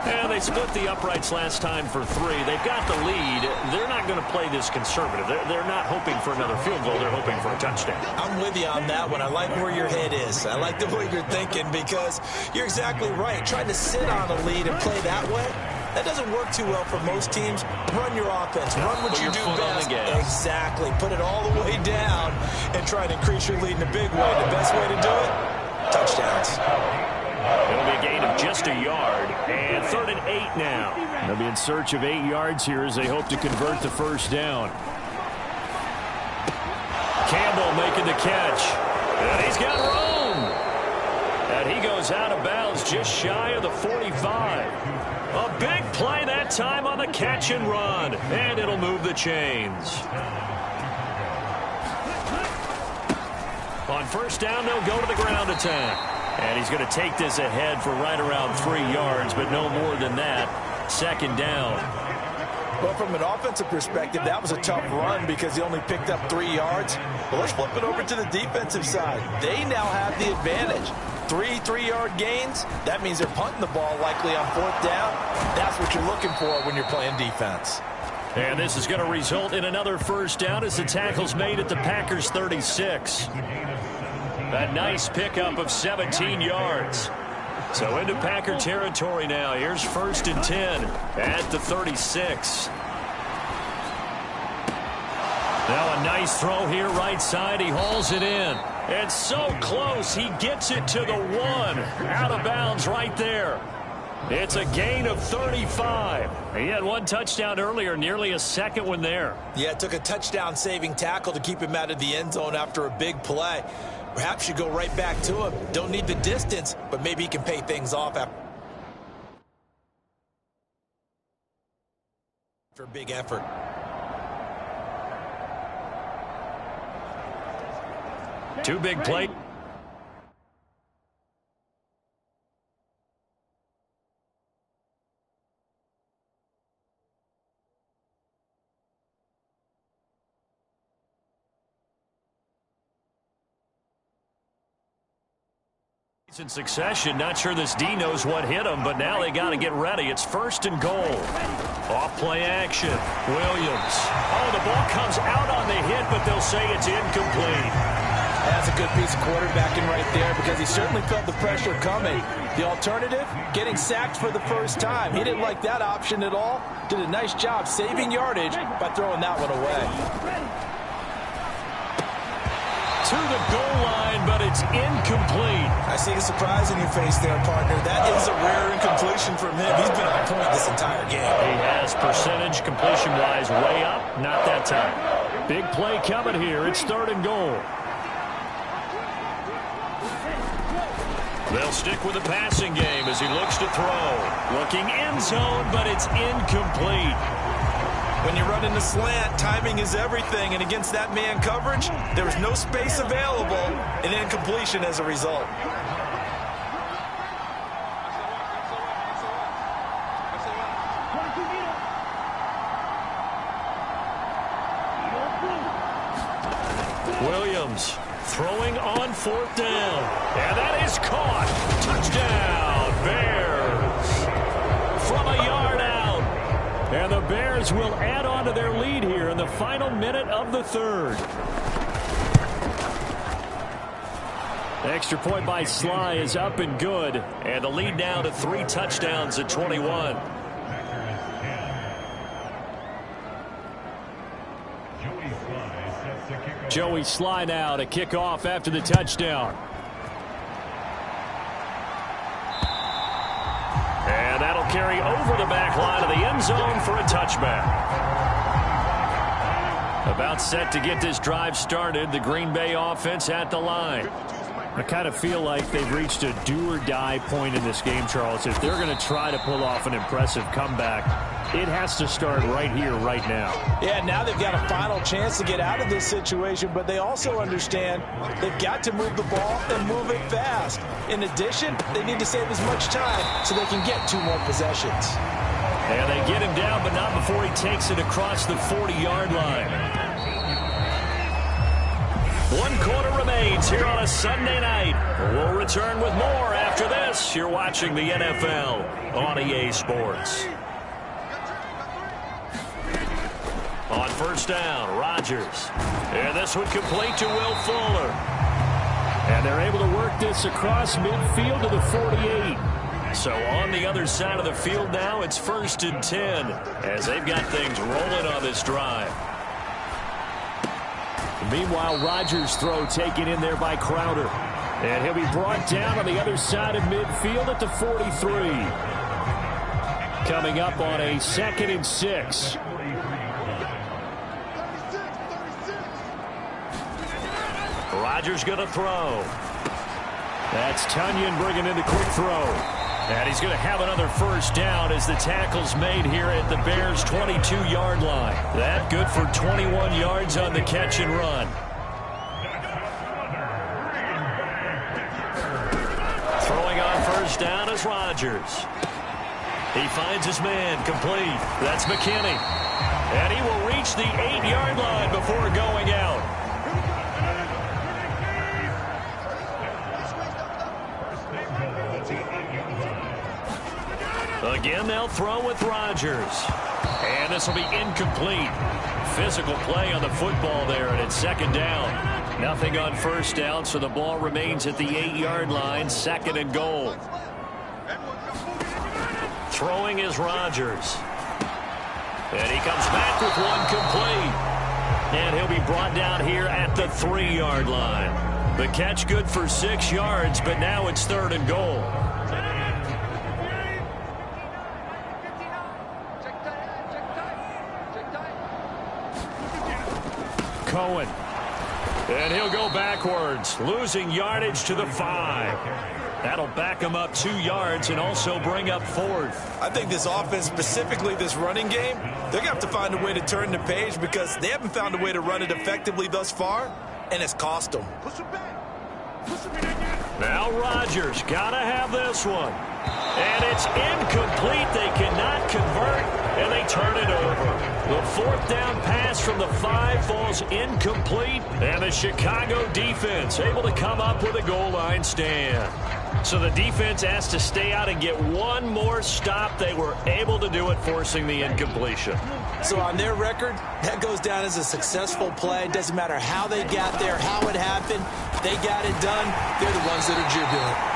And they split the uprights last time for 3. They've got the lead. They're not going to play this conservative. They're not hoping for another field goal. They're hoping for a touchdown. I'm with you on that one. I like where your head is. I like the way you're thinking because you're exactly right. Trying to sit on a lead and play that way, that doesn't work too well for most teams. Run your offense. Run what you do best. Exactly. Put it all the way down and try to increase your lead in a big way. The best way to do it, touchdowns. It'll be a gain of just a yard, and 3rd and 8 now. They'll be in search of 8 yards here as they hope to convert the first down. Campbell making the catch, and he's got room. And he goes out of bounds just shy of the 45. A big play that time on the catch and run, and it'll move the chains. On first down, they'll go to the ground attack. And he's going to take this ahead for right around 3 yards, but no more than that. 2nd down. Well, from an offensive perspective, that was a tough run because he only picked up 3 yards. Well, let's flip it over to the defensive side. They now have the advantage. 3 3-yard gains. That means they're punting the ball likely on 4th down. That's what you're looking for when you're playing defense. And this is going to result in another first down as the tackle's made at the Packers' 36. A nice pickup of 17 yards. So into Packer territory now. Here's 1st and 10 at the 36. Now a nice throw here right side. He hauls it in. And so close. He gets it to the 1. Out of bounds right there. It's a gain of 35. He had 1 touchdown earlier, nearly a second one there. Yeah, it took a touchdown-saving tackle to keep him out of the end zone after a big play. Perhaps you go right back to him. Don't need the distance, but maybe he can pay things off after a big effort. Two big plays. In succession, not sure this D knows what hit him, but now they got to get ready. It's 1st and goal. Off play action. Williams. Oh, the ball comes out on the hit, but they'll say it's incomplete. That's a good piece of quarterbacking right there because he certainly felt the pressure coming. The alternative, getting sacked for the first time. He didn't like that option at all. Did a nice job saving yardage by throwing that one away. To the goal line, but it's incomplete. I see the surprise in your face there, partner. That is a rare incompletion from him. He's been on point this entire game. He has percentage completion-wise way up. Not that time. Big play coming here. It's 3rd and goal. They'll stick with the passing game as he looks to throw. Looking end zone, but it's incomplete. When you run in the slant, timing is everything, and against that man coverage, there was no space available, and incompletion as a result. Williams throwing on 4th down, and that is caught. Touchdown, Bears. From a yard out. And the Bears will add on to their lead here in the final minute of the 3rd. Extra point by Sly is up and good. And the lead now to 3 touchdowns at 21. Joey Sly now to kick off after the touchdown. And that'll carry over the back line of the end zone for a touchback. About set to get this drive started. The Green Bay offense at the line. I kind of feel like they've reached a do-or-die point in this game, Charles. If they're going to try to pull off an impressive comeback, it has to start right here, right now. Yeah, now they've got a final chance to get out of this situation, but they also understand they've got to move the ball and move it fast. In addition, they need to save as much time so they can get 2 more possessions. And they get him down, but not before he takes it across the 40-yard line. 1 quarter remains here on a Sunday night. We'll return with more after this. You're watching the NFL on EA Sports. On first down, Rodgers. And this one complete to Will Fuller. And they're able to work this across midfield to the 48. So on the other side of the field now, it's 1st and 10 as they've got things rolling on this drive. Meanwhile, Rodgers' throw taken in there by Crowder. And he'll be brought down on the other side of midfield at the 43. Coming up on a 2nd and 6. Rodgers going to throw. That's Tunyon bringing in the quick throw. And he's going to have another first down as the tackle's made here at the Bears' 22-yard line. That good for 21 yards on the catch and run. Throwing on first down is Rodgers. He finds his man complete. That's McKinney. And he will reach the 8-yard line before going out. Again, they'll throw with Rodgers. And this will be incomplete. Physical play on the football there, and it's 2nd down. Nothing on first down, so the ball remains at the 8-yard line, 2nd and goal. Throwing is Rodgers. And he comes back with one complete. And he'll be brought down here at the 3-yard line. The catch good for 6 yards, but now it's 3rd and goal. Cohen. And he'll go backwards, losing yardage to the 5. That'll back him up 2 yards and also bring up 4th. I think this offense, specifically this running game, they're going to have to find a way to turn the page because they haven't found a way to run it effectively thus far, and it's cost them. Now Rodgers got to have this one. And it's incomplete. They cannot convert, and they turn it over. The 4th down pass from the 5 falls incomplete, and the Chicago defense able to come up with a goal line stand. So the defense has to stay out and get one more stop. They were able to do it, forcing the incompletion. So on their record, that goes down as a successful play. Doesn't matter how they got there, how it happened. They got it done. They're the ones that are jubilant.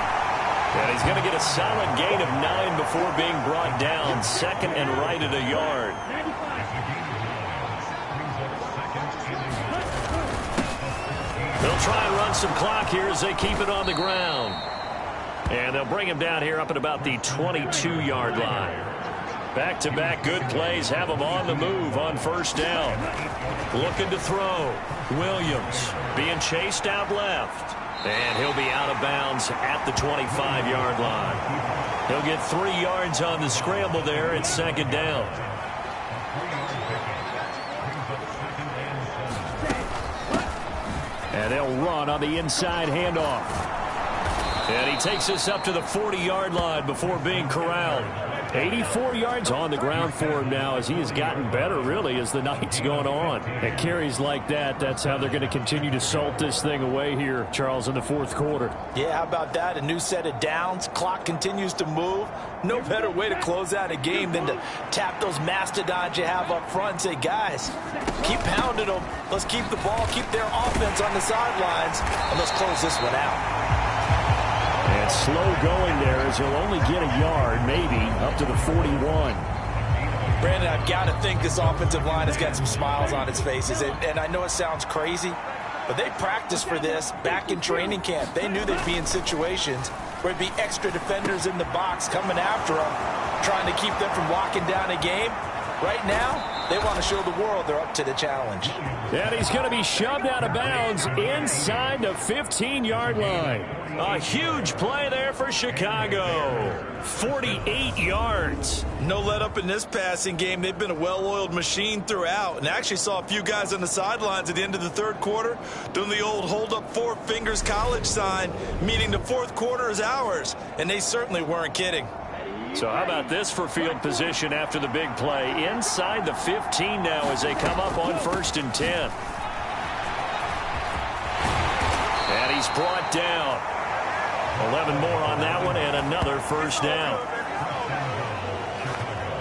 And he's going to get a solid gain of 9 before being brought down. 2nd and right at a yard. They'll try and run some clock here as they keep it on the ground. And they'll bring him down here up at about the 22-yard line. Back-to-back good plays have him on the move on first down. Looking to throw. Williams being chased out left. And he'll be out of bounds at the 25-yard line. He'll get 3 yards on the scramble there at 2nd down. And they'll run on the inside handoff. And he takes us up to the 40-yard line before being corralled. 84 yards on the ground for him now as he has gotten better, really, as the night's going on. And carries like that, that's how they're going to continue to salt this thing away here, Charles, in the 4th quarter. Yeah, how about that? A new set of downs. Clock continues to move. No better way to close out a game than to tap those mastodons you have up front and say, guys, keep pounding them. Let's keep the ball, keep their offense on the sidelines, and let's close this one out. And slow going there as he'll only get a yard, maybe, up to the 41. Brandon, I've got to think this offensive line has got some smiles on its faces. And I know it sounds crazy, but they practiced for this back in training camp. They knew they'd be in situations where it'd be extra defenders in the box coming after them, trying to keep them from locking down a game. Right now, they want to show the world they're up to the challenge. And he's going to be shoved out of bounds inside the 15-yard line. A huge play there for Chicago. 48 yards. No let up in this passing game. They've been a well-oiled machine throughout. And actually saw a few guys on the sidelines at the end of the 3rd quarter doing the old hold up 4 fingers college sign, meaning the 4th quarter is ours. And they certainly weren't kidding. So how about this for field position after the big play? Inside the 15 now as they come up on 1st and 10. And he's brought down. 11 more on that one and another first down.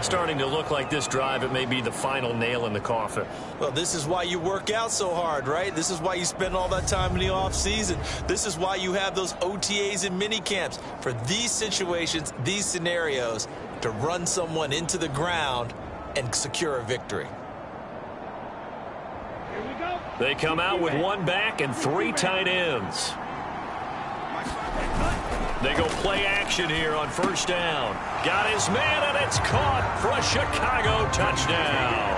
Starting to look like this drive, it may be the final nail in the coffin. Well, this is why you work out so hard, right? This is why you spend all that time in the offseason. This is why you have those OTAs and mini camps for these situations, these scenarios, to run someone into the ground and secure a victory. They come out with 1 back and 3 tight ends. They go play action here on 1st down. Got his man, and it's caught for a Chicago touchdown.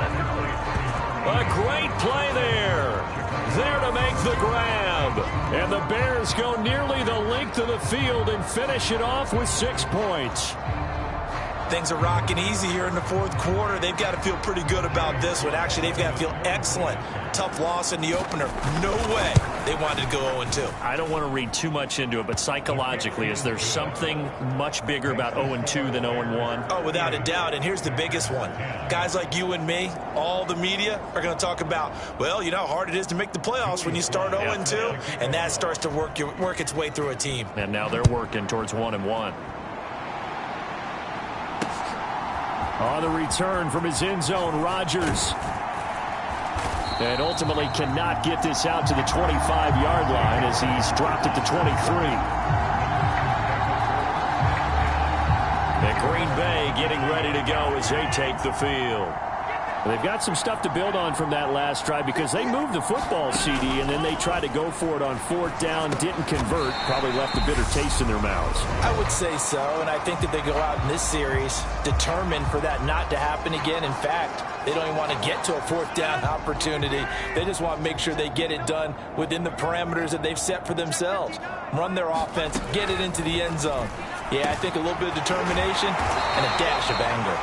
A great play there. There to make the grab. And the Bears go nearly the length of the field and finish it off with 6 points. Things are rocking easy here in the 4th quarter. They've got to feel pretty good about this one. Actually, they've got to feel excellent. Tough loss in the opener. No way they wanted to go 0-2. I don't want to read too much into it, but psychologically, is there something much bigger about 0-2 than 0-1? Oh, without a doubt. And here's the biggest one. Guys like you and me, all the media, are going to talk about, well, you know how hard it is to make the playoffs when you start 0-2. And that starts to work its way through a team. And now they're working towards 1-1. On the return from his end zone, Rodgers. And ultimately cannot get this out to the 25-yard line as he's dropped it to 23. And Green Bay getting ready to go as they take the field. They've got some stuff to build on from that last drive because they moved the football, CD, and then they tried to go for it on 4th down, didn't convert, probably left a bitter taste in their mouths. I would say so, and I think that they go out in this series determined for that not to happen again. In fact, they don't even want to get to a 4th down opportunity. They just want to make sure they get it done within the parameters that they've set for themselves. Run their offense, get it into the end zone. Yeah, I think a little bit of determination and a dash of anger.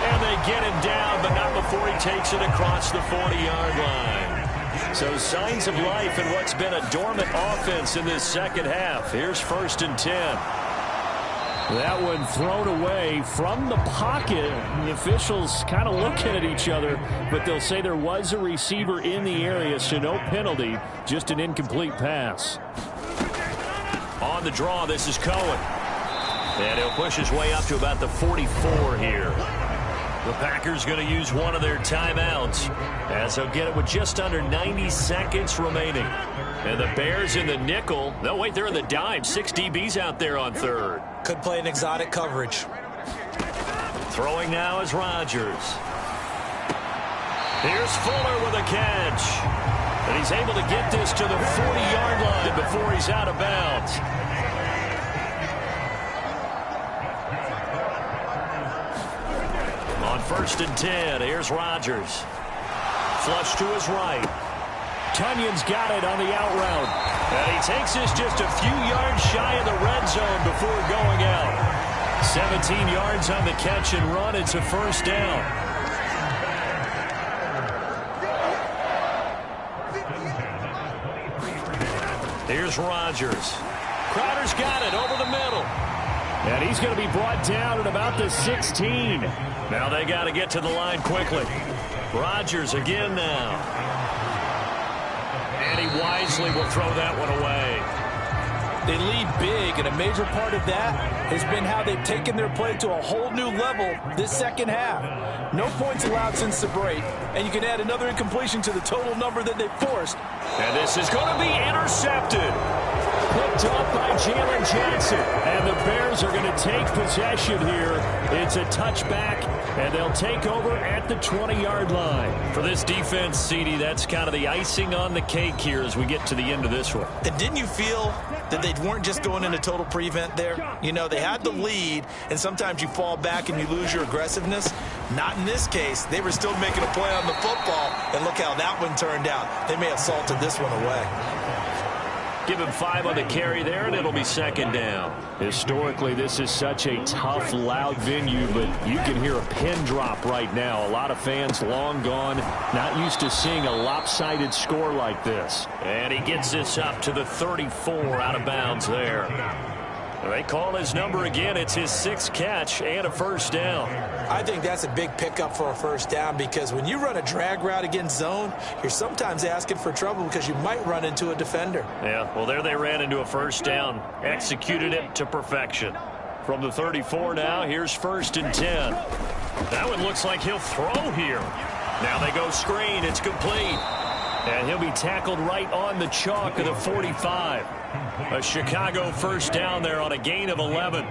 And they get him down, but not before he takes it across the 40-yard line. So signs of life in what's been a dormant offense in this second half. Here's 1st and 10. That one thrown away from the pocket. The officials kind of looking at each other, but they'll say there was a receiver in the area, so no penalty, just an incomplete pass. On the draw, this is Cohen. And he'll push his way up to about the 44 here. The Packers going to use one of their timeouts as they'll get it with just under 90 seconds remaining. And the Bears in the nickel. No, wait, they're in the dime. 6 DBs out there on 3rd. Could play an exotic coverage. Throwing now is Rodgers. Here's Fuller with a catch. And he's able to get this to the 40-yard line before he's out of bounds. On 1st and 10, here's Rodgers. Flush to his right. Tunyon's got it on the out route. And he takes this just a few yards shy of the red zone before going out. 17 yards on the catch and run. It's a 1st down. Here's Rodgers. Crowder's got it over the middle. And he's going to be brought down at about the 16. Now they got to get to the line quickly. Rodgers again now. And he wisely will throw that one away. They lead big, and a major part of that has been how they've taken their play to a whole new level this second half. No points allowed since the break, and you can add another incompletion to the total number that they forced. And this is going to be intercepted. Picked up by Jalen Johnson. And the Bears are going to take possession here. It's a touchback, and they'll take over at the 20-yard line. For this defense, CD, that's kind of the icing on the cake here as we get to the end of this one. And didn't you feel that they weren't just going into total prevent there? You know, they had the lead, and sometimes you fall back and you lose your aggressiveness. Not in this case. They were still making a play on the football, and look how that one turned out. They may have salted this one away. Give him 5 on the carry there, and it'll be 2nd down. Historically, this is such a tough, loud venue, but you can hear a pin drop right now. A lot of fans long gone, not used to seeing a lopsided score like this. And he gets this up to the 34 out of bounds there. They call his number again. It's his 6th catch and a first down. I think that's a big pickup for a first down because when you run a drag route against zone, you're sometimes asking for trouble because you might run into a defender. Yeah, well, there they ran into a first down. Executed it to perfection. From the 34 now, here's 1st and 10. That one looks like he'll throw here. Now they go screen. It's complete. And he'll be tackled right on the chalk of the 45. A Chicago first down there on a gain of 11.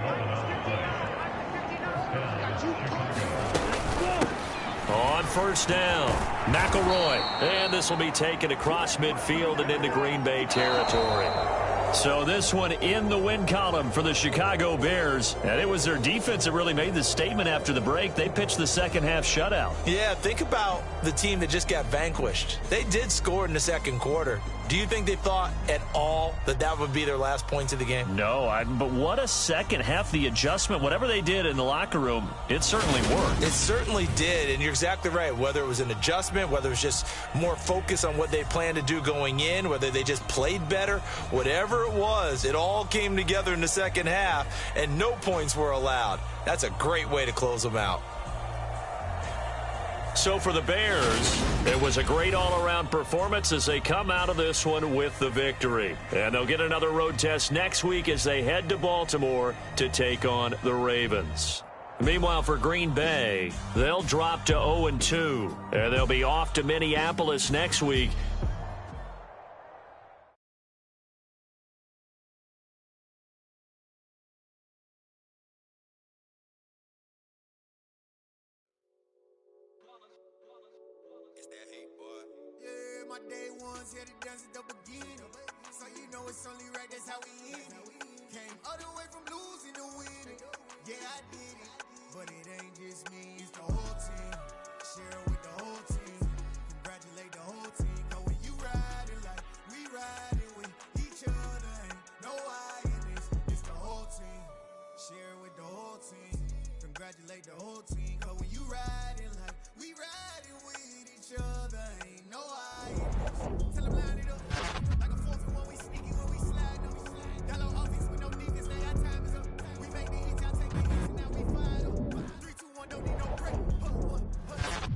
On first down, McElroy. And this will be taken across midfield and into Green Bay territory. So this one in the win column for the Chicago Bears. And it was their defense that really made the statement after the break. They pitched the second half shutout. Yeah, think about the team that just got vanquished. They did score in the second quarter. Do you think they thought at all that that would be their last points of the game? No, but what a second half. The adjustment, whatever they did in the locker room, it certainly worked. It certainly did, and you're exactly right. Whether it was an adjustment, whether it was just more focus on what they planned to do going in, whether they just played better, whatever it was, it all came together in the second half, and no points were allowed. That's a great way to close them out. So for the Bears, it was a great all-around performance as they come out of this one with the victory. And they'll get another road test next week as they head to Baltimore to take on the Ravens. Meanwhile, for Green Bay, they'll drop to 0-2, and they'll be off to Minneapolis next week. My day ones here to dance at the beginning. So you know it's only right, that's how we end it. Came all the way from losing to winning. Yeah, I did it. But it ain't just me, it's the whole team. Share it with the whole team. Congratulate the whole team. Cause when you riding like we riding with each other, ain't no I in this. It's the whole team. Share it with the whole team. Congratulate the whole team. Cause when you riding like we riding with each other, ain't no I. Tell them line it up. Like a 4-1, we sneaky when we slide up. Yellow offense with no defense, now our time is up. We make the hits, y'all take the hits, and now we fired up. 3, 2, 1, don't need no break.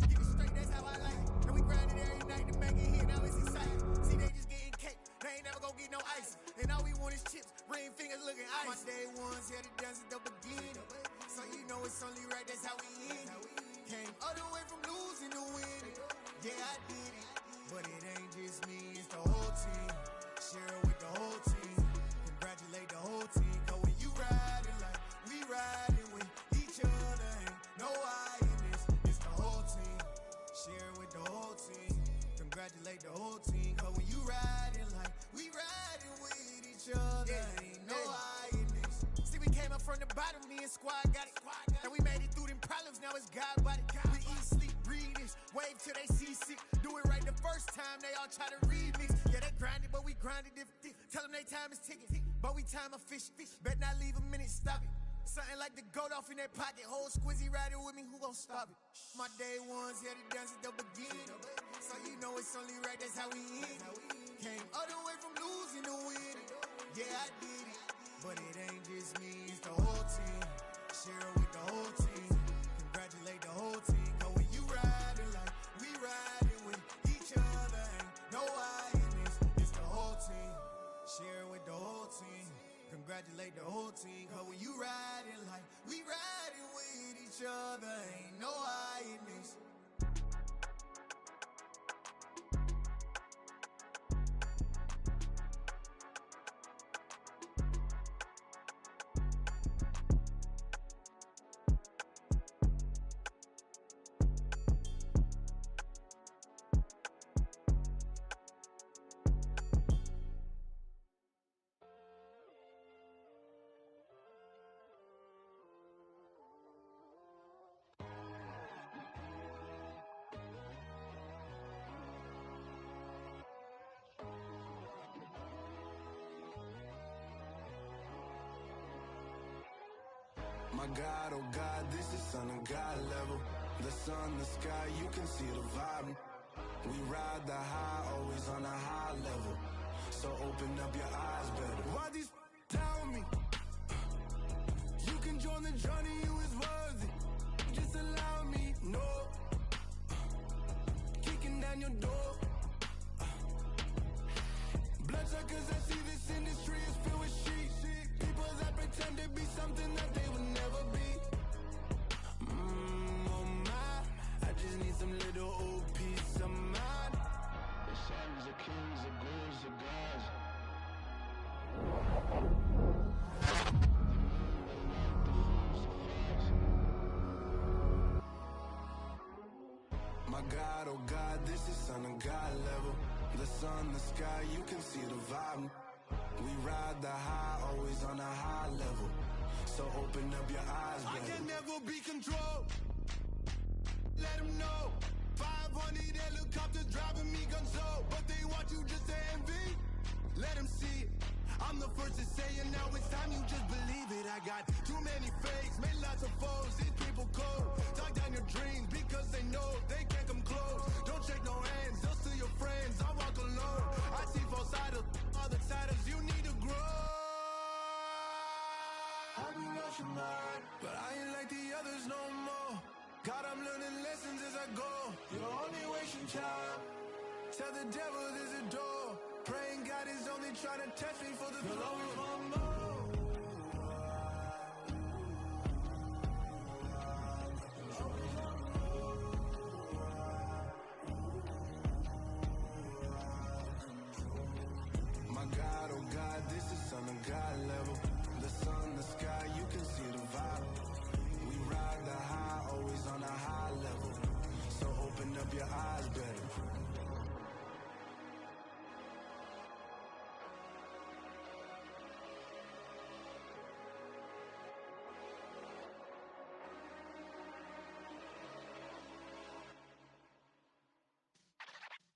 Get it straight, that's how I like it. And we grind it every night to make it hit, now it's exciting. See, they just getting cake, they ain't never gonna get no ice. And all we want is chips, ring fingers looking ice. My day ones here to dance at the beginning. So you know it's only right, that's how we end it. Came all the way from losing to winning. Yeah, I did it. But it ain't just me, it's the whole team. Share it with the whole team. Congratulate the whole team. Cause when you riding like we riding with each other, ain't no I in this. It's the whole team. Share it with the whole team. Congratulate the whole team. Cause when you riding like we riding with each other, ain't no I in this. See, we came up from the bottom, me and squad got it. And we made it through them problems, now it's God body. We eat, sleep, breathe this. Wave till they see sick. Do it right the first time, they all try to remix. Yeah, they grinded, but we grinded different. Tell them they time is ticking, but we time a fish. Bet not leave a minute, stop it. Something like the goat off in their pocket. Whole squizzy riding with me, who gon' stop it? My day ones here to dance at the beginning. So you know it's only right, that's how we end it. Came all the way from losing to winning. Yeah, I did it. But it ain't just me, it's the whole team. Share it with the whole team. Congratulate the whole team. Cause when you riding like we riding with each other, ain't no I in this. It's the whole team. Share it with the whole team. Congratulate the whole team. Cause when you riding like we riding with each other, ain't no I in this. My God, oh God, this is Son of God level. The sun, the sky, you can see the vibe. We ride the high, always on a high level. So open up your eyes better. Why these tell me? on the journey, you is worthy. Just allow me, no. Kicking down your door. Bloodsuckers, I see this industry is filled with sheep. People that pretend to be something that they would never be. Oh my, I just need some little old peace of mind. The sons of kings, the ghouls, the gods. My God, oh God, this is Son of God level. The sun, the sky, you can see the vibe. We ride the high, always on a high level. So open up your eyes, baby. I can never be controlled. Let them know. 500 helicopters driving me gunso, but they want you just to envy. Let them see it. I'm the first to say it, now it's time you just believe it. I got too many fakes, made lots of foes. These people cold. Talk down your dreams because they know they can't come close. Don't shake no hands, they'll steal your friends. I walk alone. I see both sides of other titles. You need to grow. I've been rushing mine, but I ain't like the others no more. God, I'm learning lessons as I go. You're only wasting time. Tell the devil there's a door. Praying God is only trying to test me for the throne. Always want more. My God, oh God, this is Son of God level. The sun, the sky, you can see the vibe. We ride the high, always on a high level. So open up your eyes, better.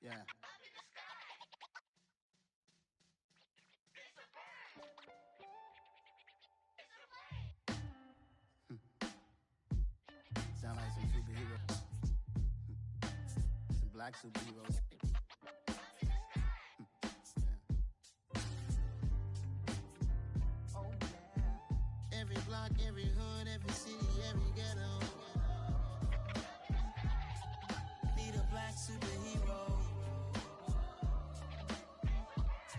Yeah. Sound like some superheroes. Some black superheroes. Oh, yeah. Every block, every hood, every city, every ghetto. Need a black superhero.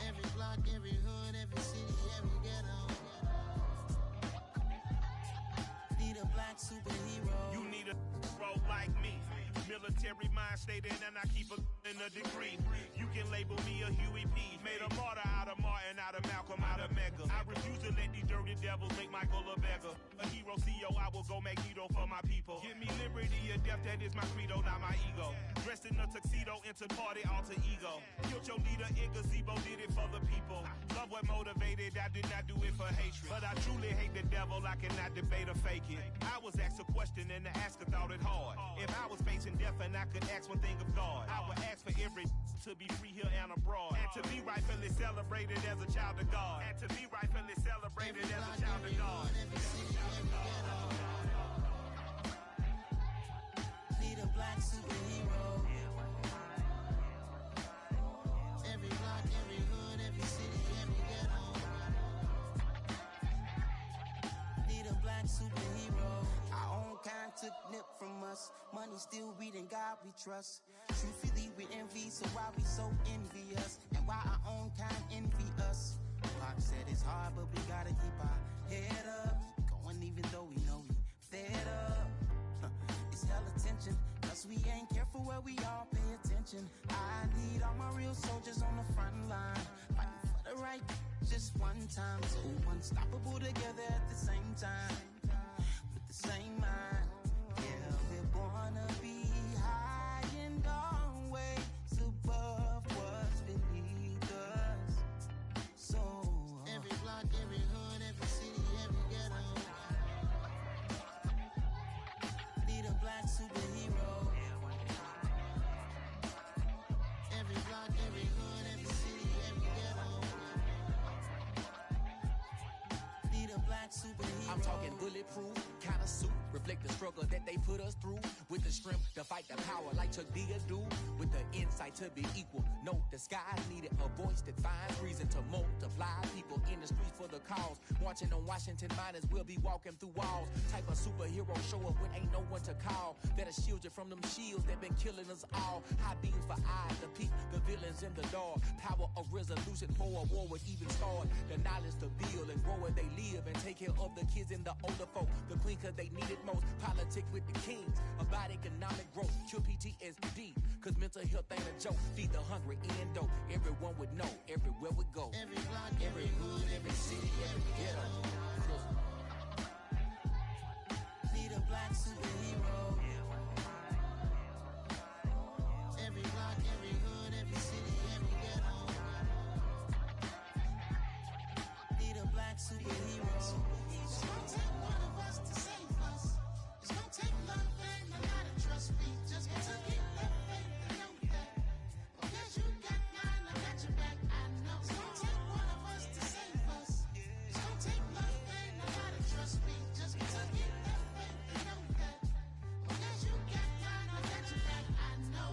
Every block, every hood, every city, every ghetto. Need a black superhero. You need a role like me. Military mind stated, and I keep in a degree. You can label me a Huey P. Made a martyr out of Martin, out of Malcolm, out of Mega. I refuse to let these dirty devils make Michael a beggar. A hero CEO, I will go Magneto for my people. Give me liberty or death, that is my credo, not my ego. Dressed in a tuxedo, into party, alter ego. Killed your leader in gazebo, did it for the people. Love what motivated, I did not do it for hatred. But I truly hate the devil, I cannot debate or fake it. I was asked a question and the asker thought it hard. If I was facing death and I could ask one thing of God, I would ask for every to be free here and abroad, and to be rightfully celebrated as a child of God, and to be rightfully celebrated as a child of God. Need a black superhero. Every block, every hood, every city, every ghetto. Need a black superhero. Our own kind took nip from us. Money still reading, God we trust. Truthfully we envy, so why we so envious? And why our own kind envy us? Pac said it's hard, but we gotta keep our head up. Going even though we know we fed up. It's hell attention, cause we ain't careful where we all pay attention. I need all my real soldiers on the front line, fighting for the right just one time. So unstoppable together at the same time, with the same mind. Yeah, we're born to be high and always above what's beneath us. So every block, every hood, every city, every ghetto. Need a black superhero. Every block, every hood, every city, every ghetto. Need a black superhero. I'm talking bulletproof kind of suit. reflect the struggle that they put us through. With the strength to fight the power like Chuck D do. With the insight to be equal. Note the skies needed a voice that finds reason to multiply. People in the streets for the cause. Marching on Washington miners will be walking through walls. Type of superhero show up when ain't no one to call. That'll shield you from them shields that been killing us all. High beams for eyes to peek the villains in the dark. Power of resolution for a war would even start. The knowledge to build and grow where they live and take care of the kids and the older folk. The queen cause they need it most. Politics with the kings. About economic growth. Cure PTSD. Cause mental health ain't a joke. Feed the hungry and dope. Everyone would know. Everywhere we go. Every block, every hood, every city, every ghetto. Need a black superhero. Every block, every hood, every city, every ghetto. Need a black superhero. It's gonna take one of us to save us. It's gonna take love and a lot of trust. We just got to keep that faith and know that. Because you got mine, I got your back. I know. It's gonna take one of us to save us. It's gonna take love and a lot of trust. We just got to keep that faith and know that. Because you got mine, I got your back. I know.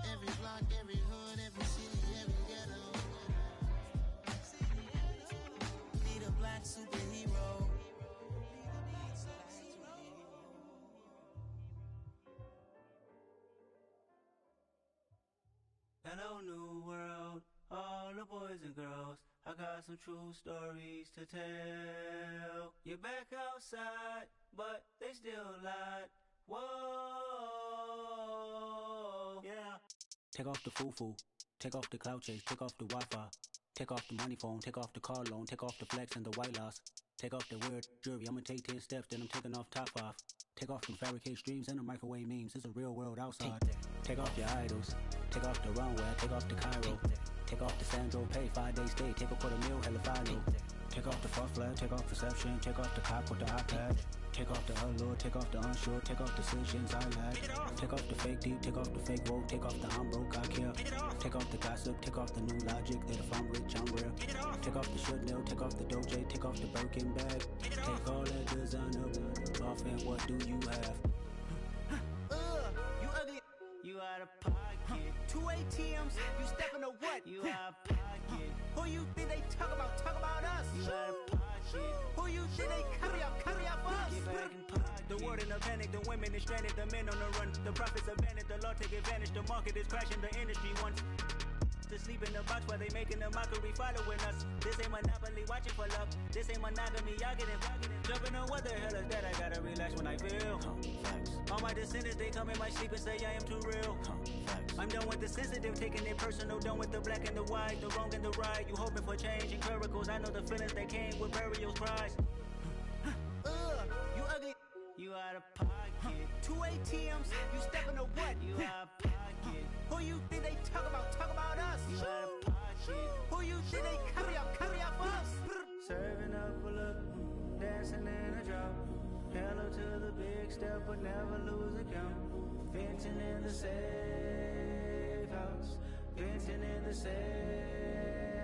Every block, every hood, every city, every ghetto. Need a black superhero. Hello, new world, all the boys and girls. I got some true stories to tell. You're back outside, but they still lied. Whoa, yeah. Take off the foo-foo, take off the cloud chase, take off the Wi-Fi, take off the money phone, take off the car loan, take off the flex and the white loss. Take off the weird jewelry, I'ma take 10 steps, then I'm taking off top 5. Take off them fabricated streams and the microwave memes. It's a real world outside. Take off your idols. Take off the runway. Take off the Cairo. Take off the Sandro Pay. 5 days stay. Take a $250,000. Hella final. Take off the fuck flag. Take off perception. Take off the cop with the iPad. Take off the allure. Take off the unsure. Take off decisions I lack. Take off the fake deep. Take off the fake woke. Take off the I'm broke. I care. Take off the gossip. Take off the new logic that if I'm rich I'm rare. Take off the Chanel. Take off the Doja. Take off the Birkin bag. Take all that designer off and what do you have? You ugly. You out of pocket. 2 ATMs. You stepping to what? You out of pocket. Who you think they talk about? Talk about us. You out of pocket. Who you think they carry up for us? Get back in pocket. The world in a panic. The women is stranded. The men on the run. The profits abandoned. The law take advantage. The market is crashing. The industry wants to sleep in the box while they making a mockery following us. This ain't Monopoly watching for love. This ain't monogamy. Y'all getting jumping on what the hell is that? I gotta relax when I feel. All my descendants, they come in my sleep and say I am too real. I'm done with the sensitive, taking it personal. Done with the black and the white, the wrong and the right. You hoping for change and miracles. I know the feelings that came with burial cries. You ugly. You out of pocket. 2 ATMs. You stepping to what? You out of pocket. Who you think they talk about? Talk about us. You out of pocket. Who you think they carry up for us? Serving up a look, dancing in a drop. Hello to the big step, but never lose a count. Venting in the safe house. Venting in the safe.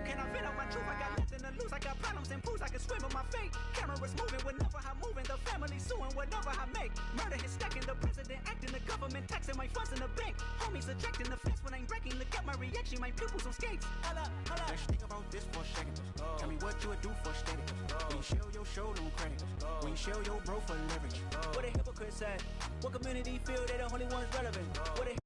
Can I vent out my truth? I got nothing to lose. I got problems and pools. I can swim with my fate. Cameras moving whenever I'm moving. The family suing whatever I make. Murder is stacking. The president acting. The government taxing my funds in the bank. Homies ejecting the fence when I'm breaking. Look at my reaction. My pupils on skates. Holla, holla. Let's think about this for a second. Tell me what you would do for status. When you show your show no credit. When you show your bro for leverage. What a hypocrite said. What community feel they the only ones relevant? What a